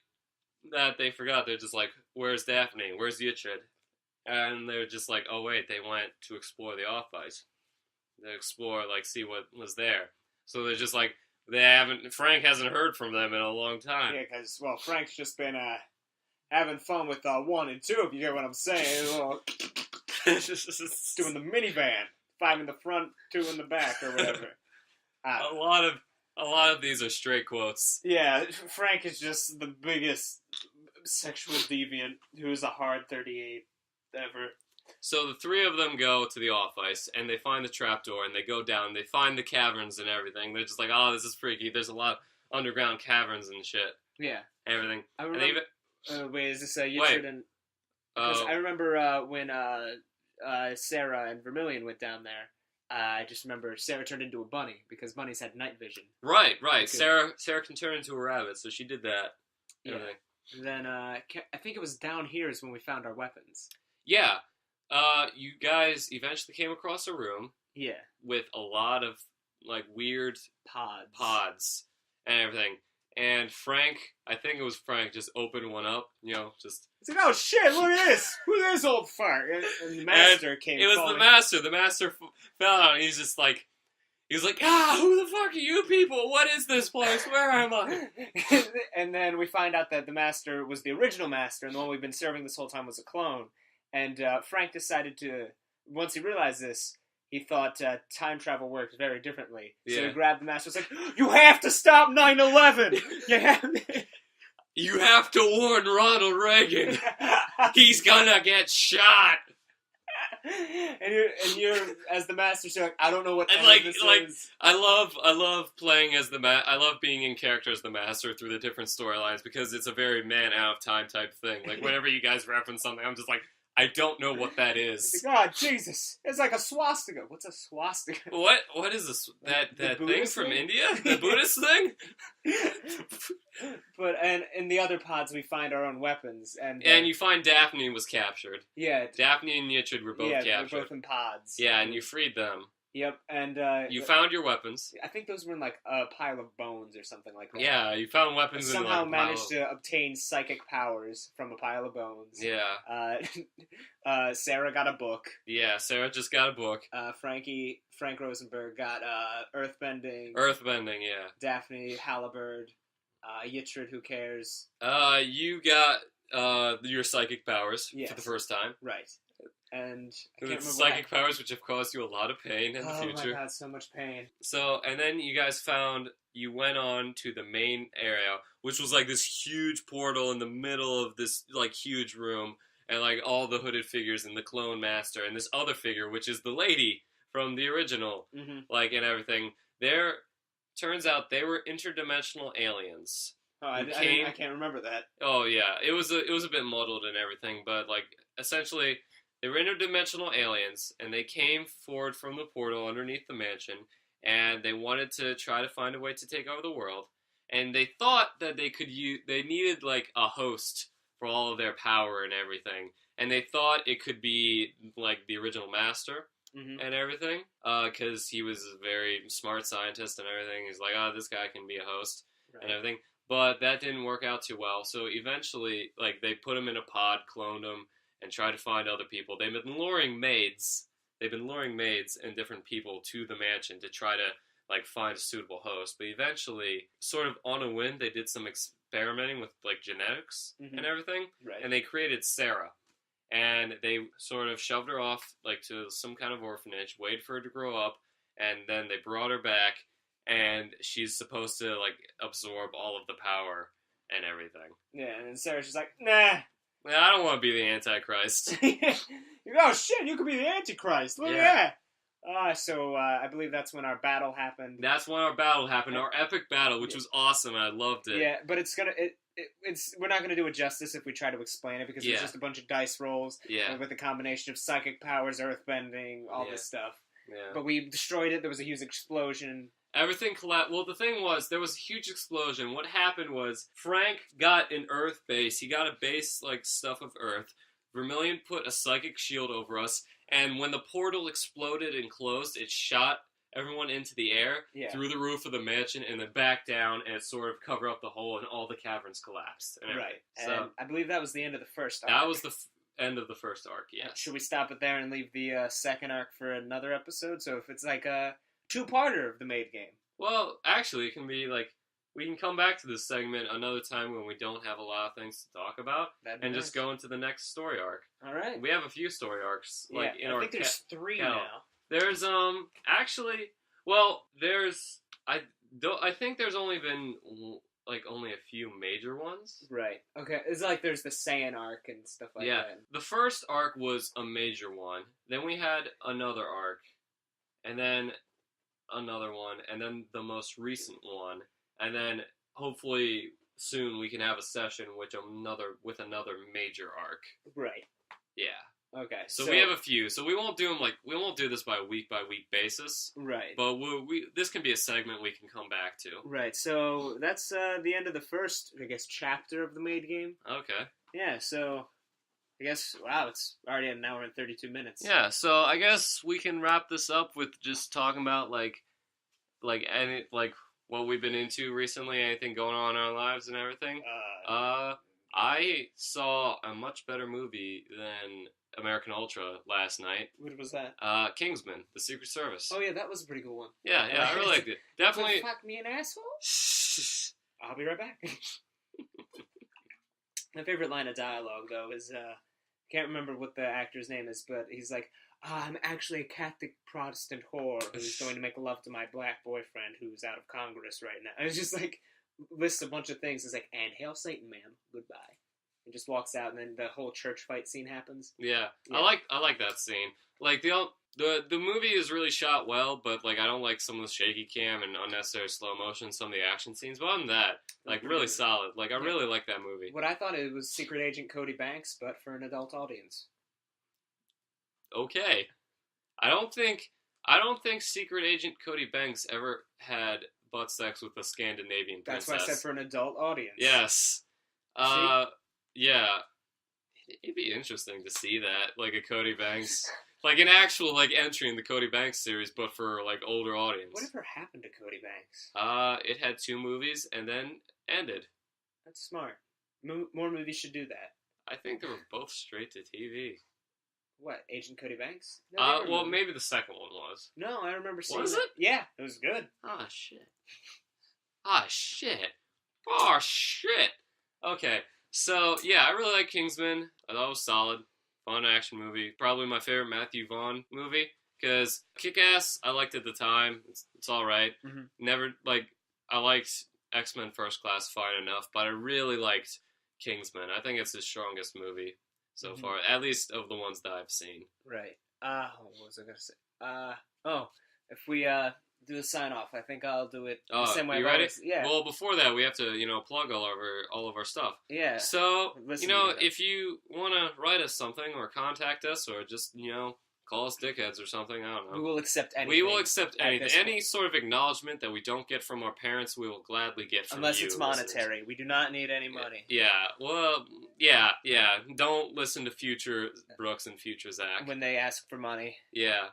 that they forgot, they're just like, where's Daphne? Where's Yichud? And they're just like, oh wait, they went to explore the off-ice. They explore, like, see what was there. So they're just like, Frank hasn't heard from them in a long time. Yeah, because, well, Frank's just been having fun with 1 and 2, if you get what I'm saying. Doing the minivan. 5 in the front, 2 in the back, or whatever. A lot of these are straight quotes. Yeah, Frank is just the biggest sexual deviant who's a hard 38 ever. So the 3 of them go to the off-ice, and they find the trapdoor, and they go down, they find the caverns and everything. They're just like, oh, this is freaky. There's a lot of underground caverns and shit. Yeah. Everything. I remember... wait, is this Yichud wait. and... Because I remember when Sarah and Vermilion went down there, I just remember Sarah turned into a bunny, because bunnies had night vision. Right. Sarah can turn into a rabbit, so she did that. Yeah. And then, I think it was down here is when we found our weapons. Yeah. You guys eventually came across a room. Yeah. With a lot of, like, weird pods and everything. And Frank, I think it was Frank, just opened one up, just... It's like, oh shit, look at this! Who's this old fuck? And the master came. It was falling. The master. The master fell out, and he's just like... He's like, who the fuck are you people? What is this place? Where am I? And then we find out that the master was the original master, and the one we've been serving this whole time was a clone. And Frank decided to, once he realized this, he thought time travel worked very differently. Yeah. So he grabbed the master and was like, you have to stop 9/11! You have to warn Ronald Reagan! He's gonna get shot! And you're as the master, so like, I don't know what this is. I love playing as I love being in character as the master through the different storylines, because it's a very man out of time type thing. Like, whenever you guys reference something, I'm just like, I don't know what that is. God, Jesus. It's like a swastika. What's a swastika? What is this? That thing from India? The Buddhist thing? But, and in the other pods, we find our own weapons. And you find Daphne was captured. Yeah. Daphne and Yichud were both captured. Yeah, they were both in pods. Yeah, and you freed them. Yep, and you found your weapons. I think those were in like a pile of bones or something like that. Yeah, you found weapons and somehow managed to obtain psychic powers from a pile of bones. Yeah. Sarah got a book. Yeah, Sarah just got a book. Frank Rosenberg got earthbending. Earthbending, yeah. Daphne Halliburd. Yichud, who cares? You got your psychic powers for the first time. Right. And I can't remember psychic powers, which have caused you a lot of pain in the future. Oh my god, so much pain. So, and then you guys you went on to the main area, which was like this huge portal in the middle of this like huge room, and like all the hooded figures and the clone master and this other figure, which is the lady from the original, like, and everything. Turns out they were interdimensional aliens. Oh, I can't remember that. Oh yeah, it was a bit muddled and everything, but like essentially. They were interdimensional aliens, and they came forward from the portal underneath the mansion, and they wanted to try to find a way to take over the world. And they thought that they needed like a host for all of their power and everything. And they thought it could be like the original master and everything, because he was a very smart scientist and everything. He's like, this guy can be a host and everything. But that didn't work out too well. So eventually, like, they put him in a pod, cloned him, and try to find other people. They've been luring maids and different people to the mansion to try to, like find a suitable host. But eventually, sort of on a whim, they did some experimenting with like genetics and everything, Right. and they created Sarah. And they sort of shoved her off like to some kind of orphanage, waited for her to grow up, and then they brought her back, and she's supposed to like absorb all of the power and everything. Yeah, and then Sarah's just like, nah. I don't want to be the Antichrist. Oh shit, you could be the Antichrist. Look at that. So I believe that's when our battle happened. That's when our battle happened, our epic battle, which was awesome, and I loved it. Yeah, but we're not gonna do it justice if we try to explain it, because it's just a bunch of dice rolls with a combination of psychic powers, earthbending, all this stuff. Yeah. But we destroyed it. There was a huge explosion. Everything collapsed. Well, the thing was, there was a huge explosion. What happened was, Frank got an Earth base. He got a base, like, stuff of Earth. Vermilion put a psychic shield over us, and when the portal exploded and closed, it shot everyone into the air, through the roof of the mansion, and then back down, and it sort of covered up the hole, and all the caverns collapsed. Right. So, and I believe that was the end of the first arc. That was the end of the first arc, yes. Should we stop it there and leave the second arc for another episode? So if it's like a two-parter of the Maid game. Well, actually, it can be like, we can come back to this segment another time when we don't have a lot of things to talk about, and just go into the next story arc. All right. We have a few story arcs, like in our. I think there's three now. There's actually, well, there's I think there's only been like only a few major ones. Right. Okay. It's like there's the Saiyan arc and stuff like that. Yeah. The first arc was a major one. Then we had another arc, and then another one, and then the most recent one, and then hopefully soon we can have a session with another major arc. Right. Yeah. Okay. So we have a few. So we won't do them we won't do this by week basis. Right. But this can be a segment we can come back to. Right. So that's the end of the first, I guess, chapter of the Maid game. Okay. Yeah. So I guess, wow, it's already an hour and 32 minutes. Yeah, so I guess we can wrap this up with just talking about, like what we've been into recently, anything going on in our lives and everything. I saw a much better movie than American Ultra last night. What was that? Kingsman, The Secret Service. Oh, yeah, that was a pretty good one. Yeah, I really liked it. Definitely. Fuck me an asshole? I'll be right back. My favorite line of dialogue, though, is... can't remember what the actor's name is, but he's like, I'm actually a Catholic Protestant whore who's going to make love to my black boyfriend who's out of Congress right now. And it's just like, lists a bunch of things. It's like, and hail Satan, ma'am. Goodbye. And just walks out, and then the whole church fight scene happens. Yeah. I like that scene. Like, the movie is really shot well, but, like, I don't like some of the shaky cam and unnecessary slow motion, some of the action scenes. But other than that, like, really solid. Like, I really like that movie. What I thought it was Secret Agent Cody Banks, but for an adult audience. Okay. I don't think Secret Agent Cody Banks ever had butt sex with a Scandinavian princess. That's why I said for an adult audience. Yes. Yeah. It'd be interesting to see that, like a Cody Banks, like an actual like entry in the Cody Banks series, but for like older audience. Whatever happened to Cody Banks? It had 2 movies and then ended. That's smart. More movies should do that. I think they were both straight to TV. What, Agent Cody Banks? No, well, maybe the second one was. No, I remember seeing Was it. it? Yeah, it was good. Oh, shit. Oh, shit. Okay, so, yeah, I really like Kingsman. I thought it was solid. Fun action movie. Probably my favorite Matthew Vaughn movie. Because Kick-Ass, I liked at the time. It's alright. Mm-hmm. Never, like, I liked X-Men First Class fine enough, but I really liked Kingsman. I think it's his strongest movie so far, at least of the ones that I've seen. Right. What was I going to say? If we do the sign-off, I think I'll do it the same way. You ready? Yeah. Well, before that, we have to, plug all of our stuff. Yeah. So, if you want to write us something or contact us or just, call us dickheads or something, I don't know. We will accept anything. We will accept anything. Any sort of acknowledgement that we don't get from our parents, we will gladly get from Unless you. Unless it's monetary. Listeners. We do not need any money. Yeah. Well, yeah. Don't listen to future Brooks and future Zach. When they ask for money. Yeah.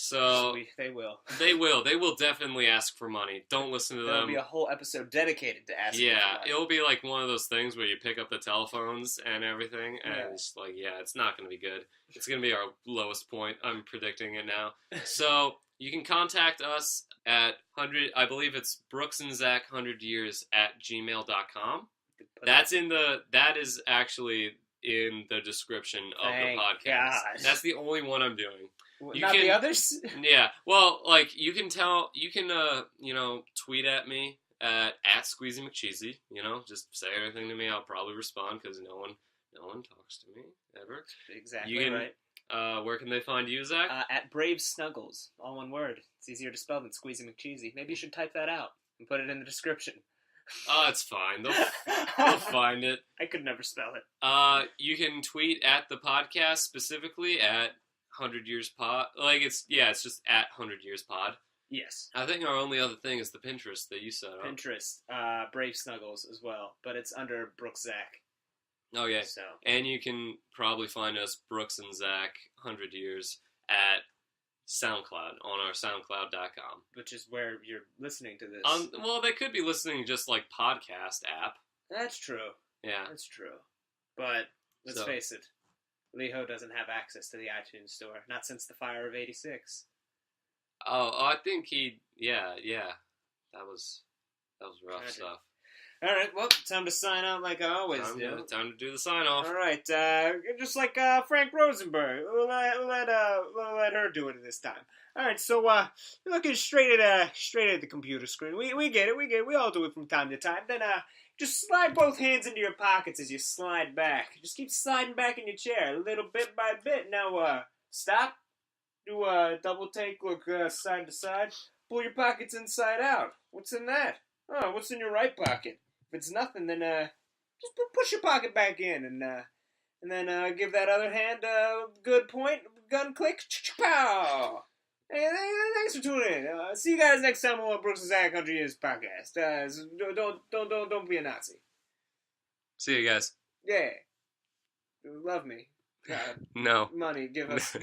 So they will. They will definitely ask for money. Don't listen to them. There'll be a whole episode dedicated to asking for money. Yeah, it'll be like one of those things where you pick up the telephones and everything, and it's like, it's not going to be good. It's going to be our lowest point. I'm predicting it now. So You can contact us at 100, I believe it's brooksandzach100years@gmail.com. That is actually in the description of the Thank podcast. gosh. That's the only one I'm doing. Not the others? Yeah. Well, like, you can tweet at me at @SqueezyMcCheesy. Just say everything to me. I'll probably respond because no one talks to me ever. Exactly right. Where can they find you, Zach? At Brave Snuggles, all one word. It's easier to spell than Squeezy McCheesy. Maybe you should type that out and put it in the description. Oh, it's fine. They'll find it. I could never spell it. You can tweet at the podcast specifically at 100 Years Pod. It's just at 100 Years Pod. Yes. I think our only other thing is the Pinterest that you set up. Pinterest, Brave Snuggles as well, but it's under Brooks Zach. Oh, yeah. So. And you can probably find us, Brooks and Zach, 100 Years, at SoundCloud, on our SoundCloud.com. Which is where you're listening to this. Well, they could be listening just like podcast app. That's true. Yeah. That's true. But, let's face it, Leho doesn't have access to the iTunes store. Not since the fire of 86. Oh, I think yeah. That was rough stuff. All right, well, time to sign out like I always do. Time to do the sign-off. All right, just like Frank Rosenberg. We'll let her do it this time. All right, so you're looking straight at the computer screen. We get it. We all do it from time to time. Then just slide both hands into your pockets as you slide back. Just keep sliding back in your chair, a little bit by bit. Now, stop. Do a double take, look side to side. Pull your pockets inside out. What's in that? Oh, what's in your right pocket? If it's nothing, then just push your pocket back in, and then give that other hand a good point, gun click, pow. Hey, thanks for tuning in. See you guys next time on Brooks and Zach 100 Years podcast. Don't be a Nazi. See you guys. Yeah, love me. God. No. Money, give us.